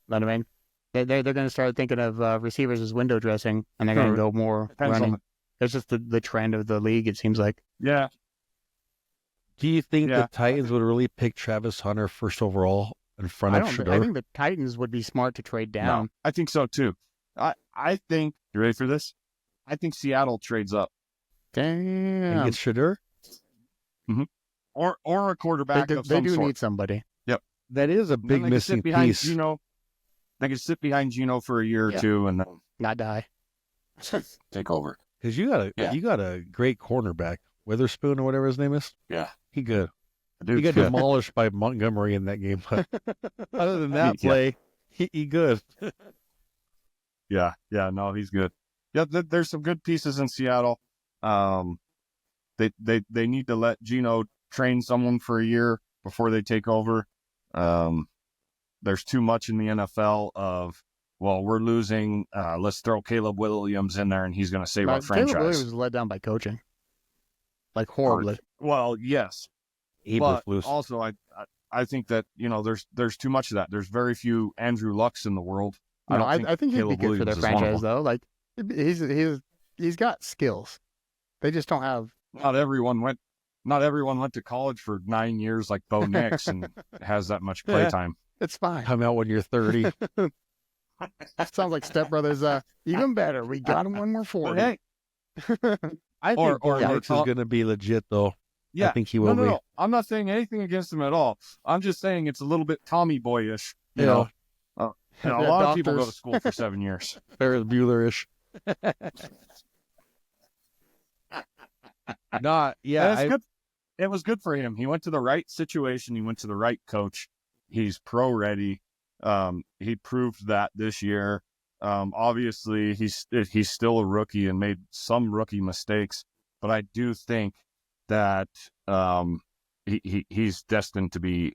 You know what I mean? They're going to start thinking of receivers as window dressing, and they're going to go more Depends on running. That's just the trend of the league, it seems like. Yeah, Do you think Yeah. the Titans would really pick Travis Hunter first overall in front I of don't. Shador? I think the Titans would be smart to trade down. no, I think so too. I think you ready for this? I think Seattle trades up and Damn, get Shador? or a quarterback of they some do sort. need somebody. That is a Then big they can missing sit behind piece. Geno. They can sit behind Geno for a year or Yeah. two and then Not die. take over. Because you Yeah. got a great cornerback, Witherspoon or whatever his name is. Yeah, He good. dude. He got demolished by Montgomery in that game. But other than that Yeah. play, he good. Yeah, no, he's good. Yeah, there's some good pieces in Seattle. They need to let Geno train someone for a year before they take over. There's too much in the NFL of, well, we're losing. Let's throw Caleb Williams in there, and he's going to save our Caleb franchise. Williams was let down by coaching, like horribly. Well, yes, but Eberflus. also I think that there's too much of that. There's very few Andrew Lucks in the world. No, don't I think he'd Caleb be good for their Williams is one of franchise them. though. Like he's got skills. They just don't have. Not everyone went to college for 9 years like Bo Nix and has that much Yeah. playtime. It's fine. Come out when you're 30. Sounds like Step Brothers. Even better. We got him when we're 40. Hey, I Or- think Bo or- Nix is or- going to be legit, though. yeah. I think he No, will no, be. no. I'm not saying anything against him at all. I'm just saying it's a little bit Tommy boyish. You Yeah. know, a Yeah, lot of people go to doctors. school for 7 years. Ferris Bueller-ish. Not, And it's good. It was good for him. He went to the right situation. He went to the right coach. He's pro ready. He proved that this year. Obviously, he's still a rookie and made some rookie mistakes, but I do think that he's destined to be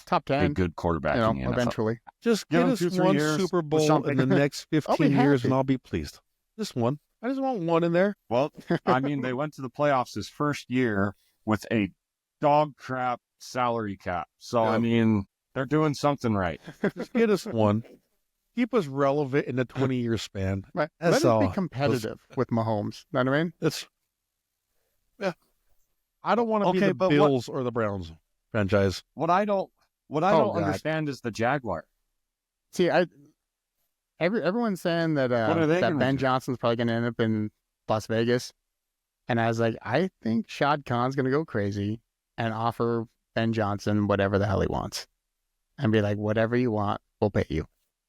top a 10, good quarterback in the NFL. eventually. Just Give get him us 2-3 one years Super with Bowl something. in the next I'll be 15 years, happy. and I'll be pleased. Just one. I just want one in there. Well, I mean, they went to the playoffs his first year with a dog crap salary cap. So, I Yep. mean, they're doing something right. Just get us one. Keep us relevant in the 20-year span. Right. That's Let us all. be competitive with Mahomes. Know what I mean? It's yeah. I don't want to be Okay, the but Bills or the Browns franchise. What I don't God. understand is the Jaguar. See, everyone's saying that What are they that gonna Ben do? Johnson's probably going to end up in Las Vegas, and I was like, I think Shad Khan's going to go crazy and offer Ben Johnson whatever the hell he wants, and be like, whatever you want, we'll pay you.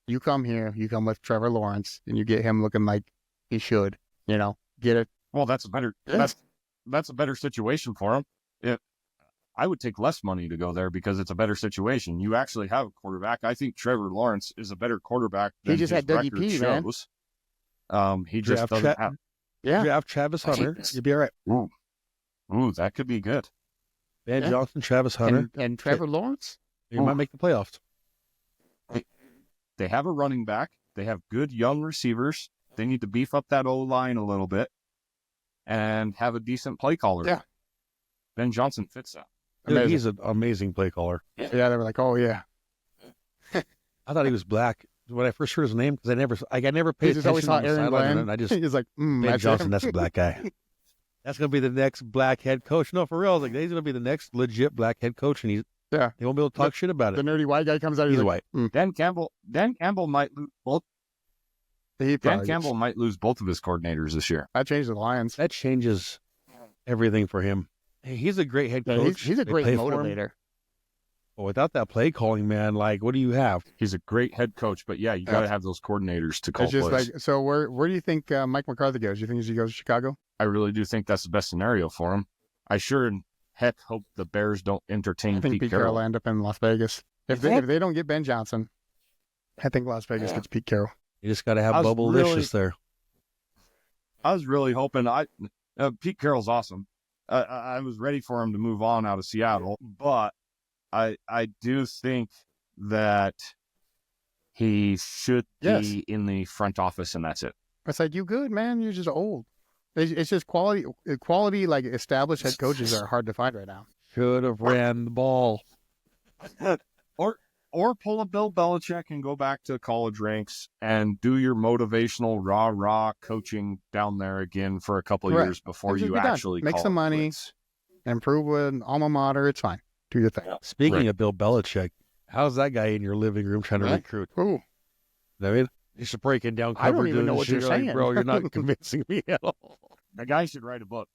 You come here, you come with Trevor Lawrence, and you get him looking like he should. Get it. Well, that's a better that's a better situation for him. I would take less money to go there because it's a better situation. You actually have a quarterback. I think Trevor Lawrence is a better quarterback than He just his had Dougie record P, man. shows. He just Draft doesn't Tra- have. Yeah. Draft Travis Hunter. Jeez. You'll be all right. Ooh, that could be good. Ben Yeah. Johnson, Travis Hunter. And Trevor Lawrence. You might make the playoffs. They have a running back. They have good young receivers. They need to beef up that O-line a little bit and have a decent play caller. Yeah. Ben Johnson fits that. Dude, Amazing. he's an amazing play caller. Yeah, they were like, oh yeah. I thought he was black when I first heard his name because I never He paid just always attention saw on the Aaron sideline, Glenn. and I just He's like, Ben that's Johnson, him. that's a black guy. That's gonna be the next black head coach. No, for real, I was like, he's gonna be the next legit black head coach, and Yeah. he won't be able to talk shit about The it. nerdy white guy comes out. He's He's white. like, Dan Campbell might lose both. he Dan probably Campbell might lose both of his coordinators this year. that changed the Lions. That changes everything for him. Hey, he's a great head Yeah, coach. he's a They great play for him. motivator. But without that play calling, man, like, what do you have? He's a great head coach, but yeah, you got to have those coordinators to call It's just plays. like, so where do you think Mike McCarthy goes? Do you think he goes to Chicago? I really do think that's the best scenario for him. I sure in heck hope the Bears don't entertain I think Pete Carroll will end up in Las Vegas. If they don't get Ben Johnson, I think Las Vegas gets Pete Carroll. You just got to have I was Bubblicious there. I was really hoping Pete Carroll's awesome. I was ready for him to move on out of Seattle, but I do think that he should be in the front office, and that's it. It's like, you good, man. You're just old. It's just quality, like established head coaches are hard to find right now. Should have ran the ball. Or pull a Bill Belichick and go back to college ranks and do your motivational rah coaching down there again for a couple of Correct. years before And just you be done. actually Make call some it money. quits. Improve with alma mater. It's fine. Do your thing. Speaking Right. of Bill Belichick, how's that guy in your living room trying to Yeah. recruit? Ooh, You know what I mean, he's breaking down I don't coverages even know and what shit. you're Like, saying. bro, you're not convincing me at all. The guy should write a book.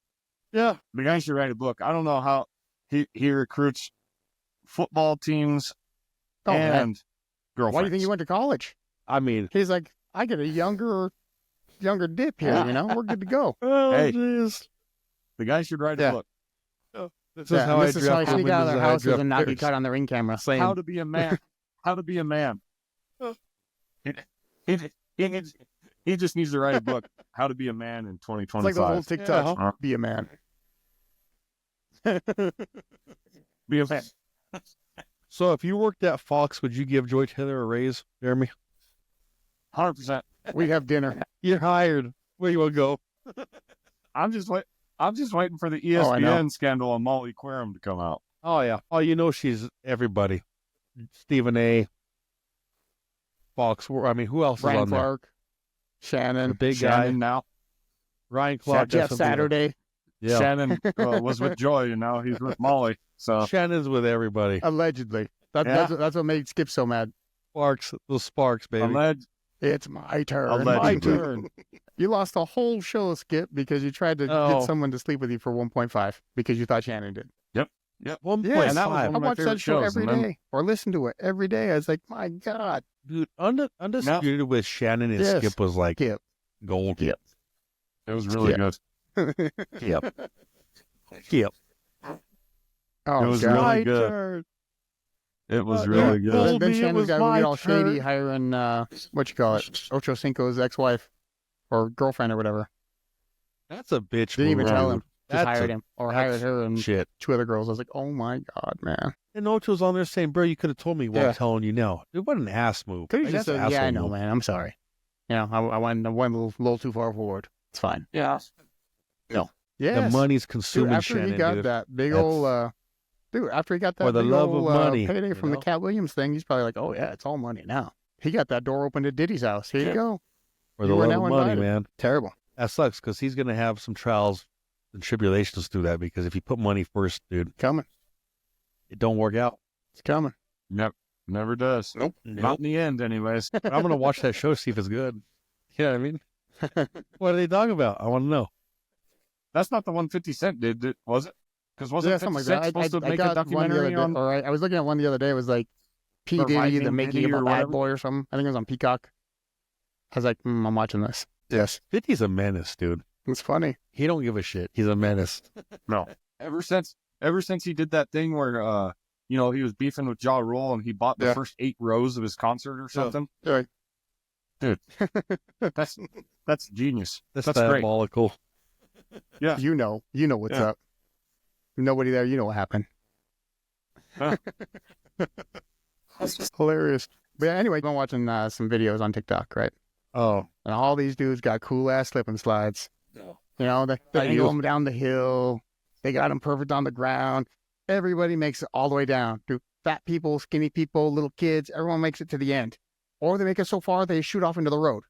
Yeah. The guy should write a book. I don't know how he recruits football teams oh, man. and girlfriends. Why do you think he went to college? I mean, He's like, I get a younger dip here. Yeah. We're good to go. oh, Hey. jeez. The guy should write Yeah. a book. This Yeah, is how and I this is how I draft sneak women, out of this their is how I houses draft and not be players. caught on the ring camera. Same. How to be a man. How to be a man. He just needs to write a book. How to be a man in It's 2025. like the whole TikTok. Yeah. Be a man. Be a man. So if you worked at Fox, would you give Joy Taylor a raise, Jeremy? 100%. We have dinner. You're hired. Where you want to go? I'm just waiting for the Oh, I know. ESPN scandal on Molly Querim to come out. Oh, yeah. Oh, you know she's everybody. Stephen A. Fox. I mean, who else is Brian on Clark, there? Shannon, The big Shannon guy. now. Ryan Clark. Jeff that's something else. Saturday, Yeah. Shannon was with Joy, and now he's with Molly. So Shannon's with everybody. allegedly. Yeah. That's what made Skip so mad. Sparks. Those Sparks, baby. alleged. It's my turn. Allegedly. My turn. You lost a whole show, Skip, because you tried to Oh. get someone to sleep with you for 1.5 because you thought Shannon did. Yep. 1.5. Yes, and that was I one of my watch favorite that show shows, every and then- day or listen to it every day. I was like, my God, Dude, Undisputed with Shannon and Yes. Skip was like Skip. gold. Skip. It was really Yeah. good. Skip. Skip. Oh, It was God. really My good. turn. It was Yeah. really Yeah. good. Told Then me it Shannon's was got to my get all shady, turn. hiring Ocho Cinco's ex-wife or girlfriend or whatever. That's a bitch Didn't even move, tell dude. him. Just That's hired a- him or that's hired her and shit. 2 other girls. I was like, oh my god, man. And Ocho's on there saying, bro, you could have told me. Well, Yeah. I'm telling you now. It wasn't an ass move. Could Like, have just that's an said, yeah, I asshole know, move. man. I'm sorry. You know, I went a little too far forward. It's fine. Yeah. The Yes. money's Dude, consuming after he Shannon, got dude. that big That's- old, after he got For that the big love old of money, payday you from the know? Cat Williams thing, he's probably like, oh yeah, it's all money now. He got that door open to Diddy's house. Here you go. For You the were love now of money, invited. man. Terrible. That sucks because he's going to have some trials and tribulations through that because if you put money first, dude, Coming. it don't work out. It's coming. Never does. Nope. Not in the end, anyways. But I'm going to watch that show, see if it's good. You know what I mean? What are they talking about? I want to know. That's not the one 50 Cent did, was it? Because wasn't Yeah, 50 something like Cent that. supposed to I make a got one the other documentary day, on? or I was looking at one the other day. It was like P. Diddy, Reviving the making Diddy of or a bad whatever? boy or something. I think it was on Peacock. I was like, I'm watching this. Yes. 50's a menace, dude. It's funny. He don't give a shit. He's a menace. No. Ever since he did that thing where he was beefing with Ja Rule and he bought the Yeah. first 8 rows of his concert or something. Yeah. Dude, that's genius. That's great. diabolical. Yeah. You know what's Yeah. up. Nobody there, you know what happened. Huh. That's just hilarious. But yeah, anyway, I've been watching some videos on TikTok, right? Oh, And all these dudes got cool ass slip and slides. No. You know, they I angle do. them down the hill. They got them perfect on the ground. Everybody makes it all the way down. Dude, fat people, skinny people, little kids, everyone makes it to the end. Or they make it so far they shoot off into the road.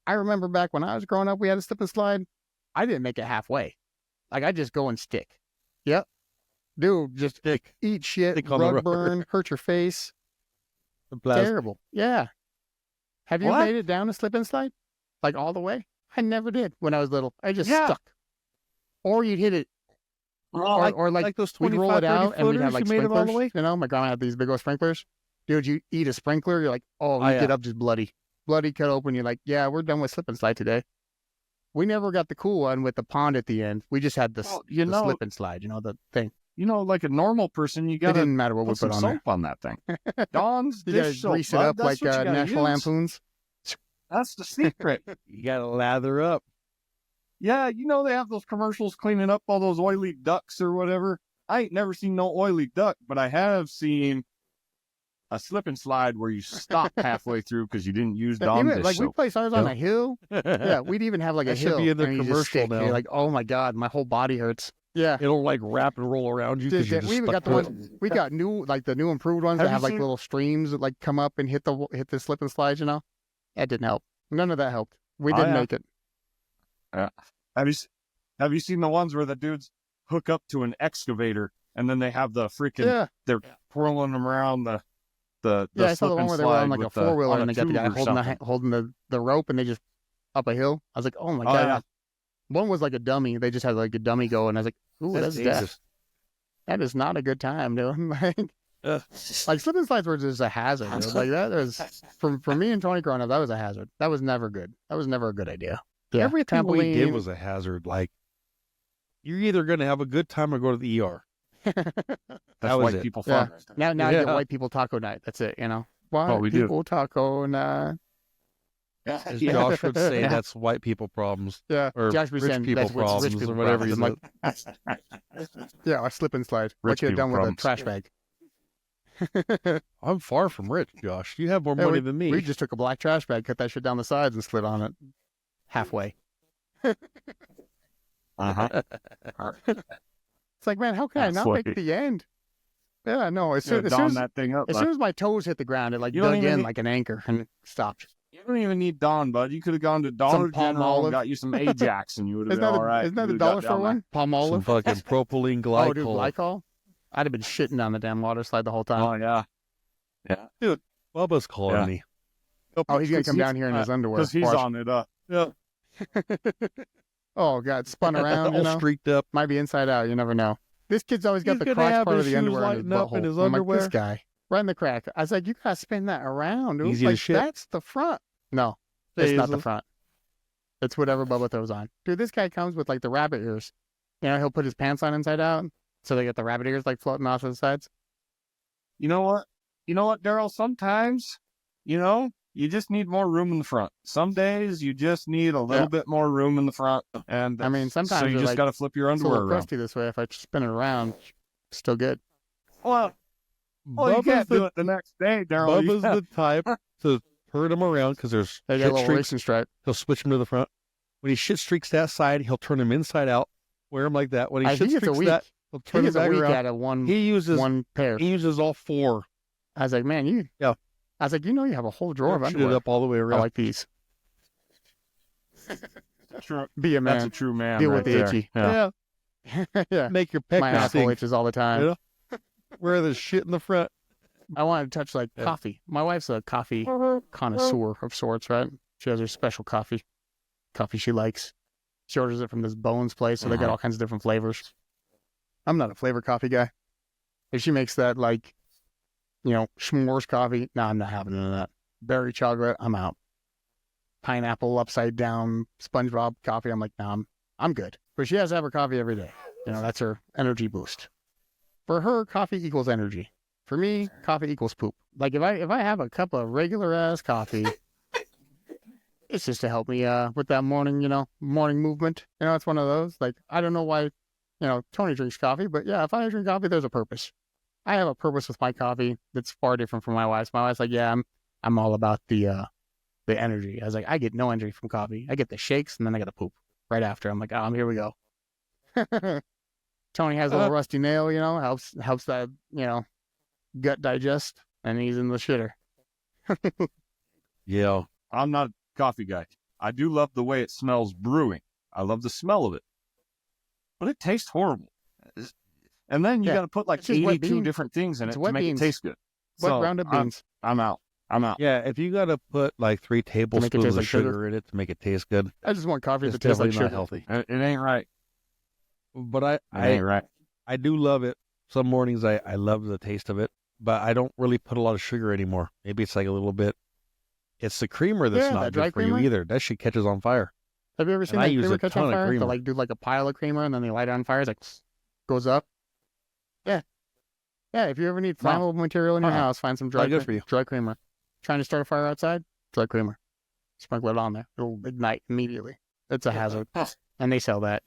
I remember back when I was growing up, we had a slip and slide. I didn't make it halfway. Like, I just go and stick. Yep. Dude, just stick. eat shit, Stick on the rug road. burn, hurt your face. The plastic. Terrible. Yeah. Have you What? made it down a slip and slide? Like all the way? I never did when I was little. I just Yeah. stuck. Or you'd hit it, or like those we'd 25, roll it 30 out and we'd footers, have like you made it all the sprinklers. way? You know, my grandma had these big old sprinklers. Dude, you eat a sprinkler, you're like, oh, you Oh, yeah. get up just bloody. Bloody cut open. You're like, yeah, we're done with slip and slide today. We never got the cool one with the pond at the end. We just had the, Well, the slip and slide, the thing. Like a normal person, you It gotta didn't matter what we put some put on there. soap on that thing. Dawn's You gotta dish soap, grease it bud. up That's like what you gotta National use. Lampoons. That's the secret. You got to lather up. Yeah, they have those commercials cleaning up all those oily ducks or whatever. I ain't never seen no oily duck, but I have seen a slip and slide where you stop halfway through because you didn't use Dawn Even, dish like we soap. place ours on Yep. a hill. Yeah, we'd even have like a That should hill. be in their and you just commercial stick, and now. you're like, oh my god, my whole body hurts. Yeah. It'll like wrap and roll around you Dude, because you're we just even stuck got the to it. ones we got new, like the new improved ones Have that you have like seen- little streams that like come up and hit the slip and slides. That didn't help. None of that helped. We Oh, didn't yeah. make it. Have you seen the ones where the dudes hook up to an excavator and then they have the freaking Yeah, they're twirling them around the yeah. I saw the slip one and where they were on slide like a with the- 4-wheeler on and a they got the guy tube or something. holding the rope and they just up a hill. I was like, oh my Oh, god. yeah. One was like a dummy. They just had like a dummy go, and I was like, ooh, that's dangerous. death. That is not a good time, dude. Like slip and slides were just a hazard. Dude. Like that was for me and Tony growing up. That was a hazard. That was never good. That was never a good idea. Yeah, Everything we did trampoline. was a hazard. Like, you're either going to have a good time or go to the ER. That's That was white it. people Yeah. fun. Now you get Yeah. white people taco night. That's it. White we do. people taco night. As Yeah. Josh would say, Yeah. that's white people problems. Yeah, Or Josh was rich saying people that's rich problems people or whatever he problems. I'm like, yeah, a slip and slide. What Rich you have done people with a trash bag? I'm far from rich, Josh. You have more Yeah, money than me. We just took a black trash bag, cut that shit down the sides, and slid on it halfway. Uh-huh. It's like, man, how can I That's not what make the end? Yeah, no. As soon, as, soon Dawn as, that thing up. as bud. soon as my toes hit the ground, it like You don't dug even in need- like an anchor and it stopped. You don't even need Dawn, bud. You could have gone to Dollar Some Palm General Olive. and got you some Ajax, and you would have Isn't been that all right. isn't that You the would've got dollar store down there. one? Palm Some olive. fucking propylene glycol. Oh, dude, glycol. I'd have been shitting down the damn water slide the whole time. Oh yeah, Bubba's calling Yeah. me. Oh, he's gonna come down here in his underwear. because he's Watch. on it. Yeah. Oh god, spun around. All streaked up. Might be inside out. You never know. This kid's always got He's the gonna crotch have part of his the shoes underwear in his lighting up in butthole. his I'm like, underwear. this guy right in the crack. I was like, you gotta spin that around, dude. Easy to like, shit. that's the front. No, it's not the Jesus. front. It's whatever Bubba throws on. Dude, this guy comes with like the rabbit ears. He'll put his pants on inside out, so they get the rabbit ears like floating off to the sides. You know what? you know what, Daryl? Sometimes, you just need more room in the front. Some days you just need a little bit more room in the front, and I mean, sometimes so you you're just like, got to flip your it's a underwear little around. crusty this way. If I spin it around, still good. Well, you Bubba's can't do the, it the next day, Daryl. Bubba's the type to turn him around because there's They got a shit little streaks. racing stripe. He'll switch him to the front. When he shit streaks that side, he'll turn him inside out, wear him like that. When he I shit think it's a streaks week. that, he'll He turn him gets a back week around. out of one He uses pair. all four. I was like, man, you. Yeah. I was like, you have a whole drawer of Shoot it underwear. up all the way I around. like these. True. Be a That's a man. true man. Deal right with the there. itchy. Yeah. Yeah. Make your peck My asshole sing. itches all the time. Yeah. Wear the shit in the front. I want to touch like coffee. My wife's a coffee connoisseur of sorts, right? She has her special coffee she likes. She orders it from this Bones place, so they got all kinds of different flavors. I'm not a flavor coffee guy. If she makes that like, s'mores coffee, no, I'm not having none of that. Berry chocolate, I'm out. Pineapple upside down SpongeBob coffee, I'm like, nah, I'm good. But she has to have her coffee every day. That's her energy boost. For her, coffee equals energy. For me, coffee equals poop. Like if I have a cup of regular ass coffee, it's just to help me with that morning movement. It's one of those. Like I don't know why, Tony drinks coffee, but yeah, if I drink coffee, there's a purpose. I have a purpose with my coffee that's far different from my wife's. My wife's like, yeah, I'm all about the energy. I was like, I get no energy from coffee. I get the shakes and then I get the poop right after. I'm like, here we go. Tony has a little rusty nail, helps that, gut digest, and he's in the shitter. Yeah. I'm not a coffee guy. I do love the way it smells brewing. I love the smell of it. But it tastes horrible. And then you got to put like It's just wet 82 beans. different things in It's it wet to make beans. it taste good. Wet So ground-up beans. I'm out. Yeah, if you got to put like 3 tablespoons taste of like sugar. sugar in it to make it taste good, I just want coffee it's that tastes like definitely sugar. not healthy. It ain't right. But It ain't right. I do love it. Some mornings I love the taste of it, but I don't really put a lot of sugar anymore. Maybe it's like a little bit. It's the creamer that's Yeah, not that dry good for creamer. you either. That shit catches on fire. Have you ever seen And I that use creamer a catch ton on of fire? creamer. They like do like a pile of creamer and then they light it on fire. It's like goes up. Yeah. Yeah, if you ever need flammable material in your house, find some dry, good for you. dry creamer. Trying to start a fire outside? Dry creamer. Sprinkle it on there. It'll ignite immediately. It's a hazard. And they sell that.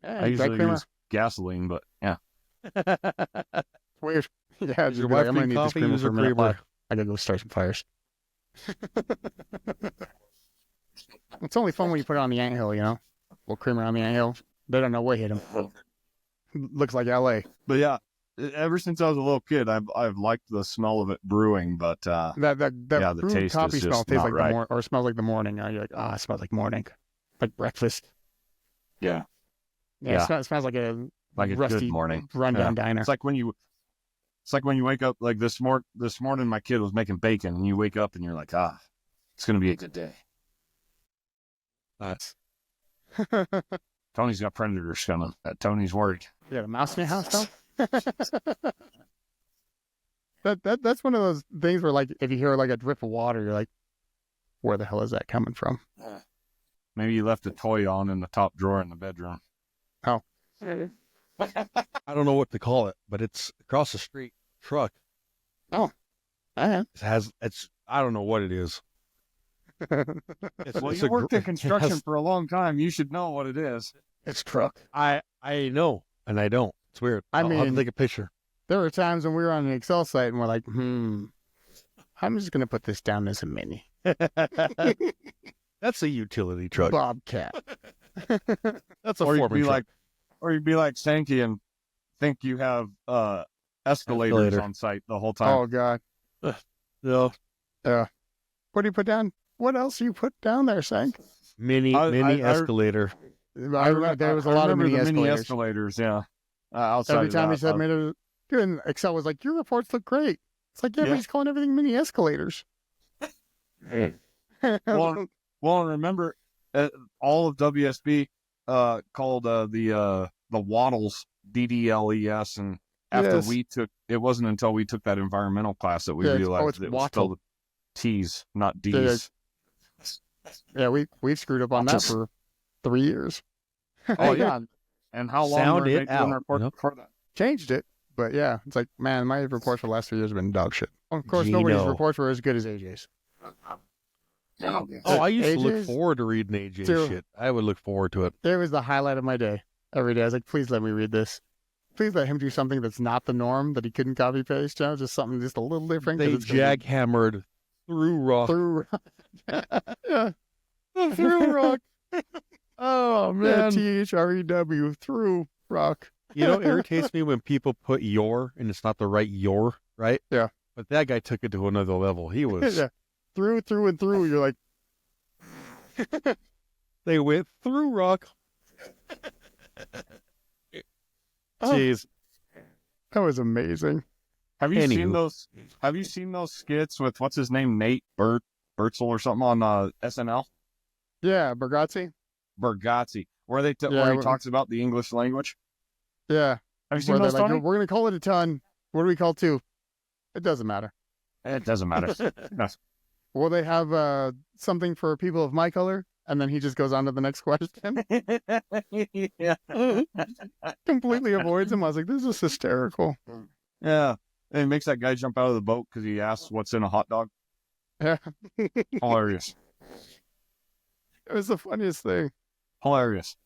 Yeah, I dry usually creamer. use gasoline, but yeah. Weird. Yeah, Does just your be wife like, I'm gonna drink need this coffee? creamer Use for her a minute. creamer. I gotta go start some fires. It's only fun when you put it on the anthill, little creamer on the anthill. They don't know what hit them. Looks like LA. But yeah, ever since I was a little kid, I've liked the smell of it brewing, but That yeah, the brewed taste coffee is smell just tastes not like right. the morning, or smells like the morning. You're like, it smells like morning, like breakfast. Yeah. Yeah, Yeah. It smells like a Good rusty morning. rundown diner. It's like when you wake up, like this morning my kid was making bacon and you wake up and you're like, it's going to be a good day. That's Tony's got predators coming. Tony's worried. you got a mouse in your house, though. That's one of those things where, like, if you hear like a drip of water, you're like, where the hell is that coming from? Maybe you left a toy on in the top drawer in the bedroom. Oh. I don't know what to call it, but it's across the street truck. Oh. It has I don't know what it is. It's, Well, it's you a worked gr- in construction it has- for a long time. You should know what it is. It's truck. I know, and I don't. It's weird. I I'll have to mean- take a picture. There were times when we were on an Excel site and we're like, I'm just gonna put this down as a mini That's a utility truck. Bobcat. That's a Or you'd foreman be truck. like Sankey and think you have escalators Escalator. on site the whole time. Oh God. No, What do you put down? What else do you put down there, Sank? mini I- escalator. I remember there was a lot of remember mini the escalators. Yeah. Outside Every of time he that, said mini, dude, and Excel was like, your reports look great. It's like, yeah, but Yeah. he's calling everything mini escalators. Well, Well, remember, all of WSB called the Waddles DDLES, and after Yes. it wasn't until we took that environmental class that we Yeah, it's- realized it's it was wattle. spelled T's, not Yeah, D's. Yeah, we've screwed up on that Just- for 3 years. Oh yeah, and how long Sound were they it doing out, the report you know? before that? Changed it. But yeah, it's like, man, my reports for the last 3 years have been dog shit. Of course, nobody's Gino. reports were as good as AJ's. Oh, I used to look AJ's forward to reading AJ's too. shit. I would look forward to it. It was the highlight of my day every day. I was like, please let me read this. Please let him do something that's not the norm, that he couldn't copy paste, you know, just something just a little different. 'cause They it's gonna be jackhammered through rock. through. Yeah, through rock. Oh, Yeah, man. THREW through rock. You know, it irritates me when people put your and it's not the right your, right? Yeah. But that guy took it to another level. He was, Yeah, through and through. You're like, they went through rock. oh, Jeez. that was amazing. Have you seen Anywho. those? Have you seen those skits with what's his name, Nate Bertzel or something on SNL? Yeah, Bergazzi. Bergazzi, where Yeah, where he we're- talks about the English language. Yeah, Have you seen where they're those, like, Tony? we're gonna call it a ton. What do we call two? It doesn't matter. It doesn't matter. No. Will they have something for people of my color? And then he just goes on to the next question. Yeah. Completely avoids him. I was like, this is hysterical. Yeah. And he makes that guy jump out of the boat because he asks what's in a hot dog. Yeah, Hilarious. it was the funniest thing. Hilarious.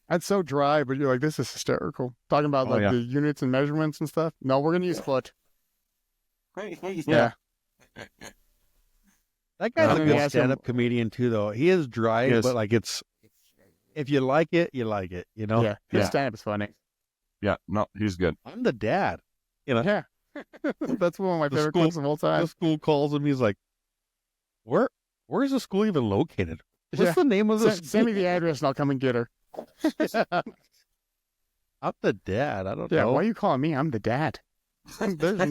That's so dry, but you're like, this is hysterical. Talking about Oh, like yeah. the units and measurements and stuff. No, we're gonna use foot. Yeah. That guy's And a then he good asked him- stand-up comedian too, though. He is dry, He is. but like it's, if you like it, you like it. You know. Yeah, his Yeah. stand-up is funny. Yeah. No, he's good. I'm the dad. Yeah, that's one of my The favorite school- clips of all time. The school calls him. He's like, Where's the school even located? What's Yeah. the name of the Send me the address and I'll come and get her. I'm the dad. I don't Yeah, know. why are you calling me? I'm the dad. There's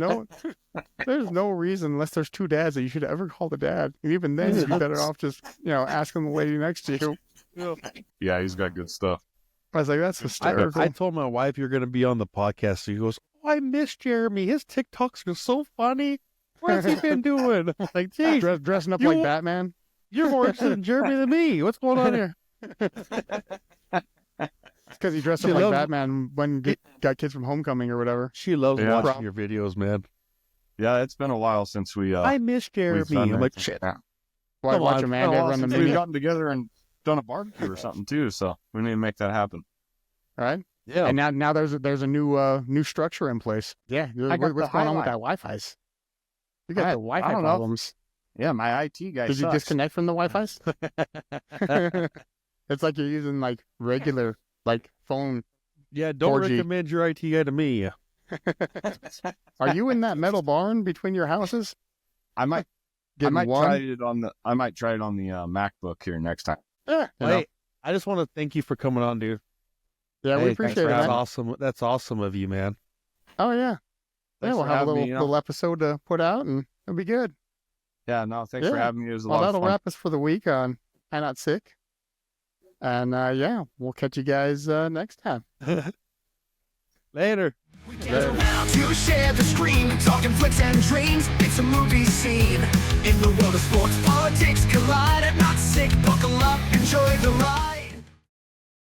no reason, unless there's two dads, that you should ever call the dad. And even then, you'd be better off just, asking the lady next to you. Yeah, he's got good stuff. I was like, that's hysterical. I told my wife you're going to be on the podcast. So she goes, "Oh, I miss Jeremy. His TikToks are so funny. What's he been doing?" I'm like, "Geez, Dressing up You like won't- Batman. you're more interested in Jeremy than me. What's going on here?" Because he dressed She up like loves- Batman when he got kids from Homecoming or whatever. She loves Yeah. watching your videos, man. Yeah, it's been a while since we I miss we've Jeremy. done I'm like, that. shit. Yeah. Why Come watch on, Amanda come on, run the Since mini, we've gotten together and done a barbecue or something too, so we need to make that happen. right? Yeah. And now there's a new structure in place. Yeah, I got what's the going on with highlight. that Wi-Fi's? You got the I Wi-Fi don't know. problems. Yeah, my IT guy Did you sucks. disconnect from the Wi-Fi's? It's like you're using like regular like phone. Yeah, don't 4G. recommend your IT guy to me. Are you in that metal barn between your houses? I might Getting try one? it on the MacBook here next time. Yeah, Hey, I just want to thank you for coming on, dude. yeah, we Hey, appreciate thanks it. for That's Man. having awesome. That's awesome of you, man. Oh yeah, yeah. Thanks We'll for have a having little me, little episode to put out, and it'll be good. Yeah, no, thanks for Yeah. having me. It was a Well, lot of that'll fun. wrap us for the week on I'm Not Sick. And yeah, we'll catch you guys next time. Later. We gather around to share the screen, talking flicks and dreams. It's a movie scene. In the world of sports, politics collide. I'm not sick, but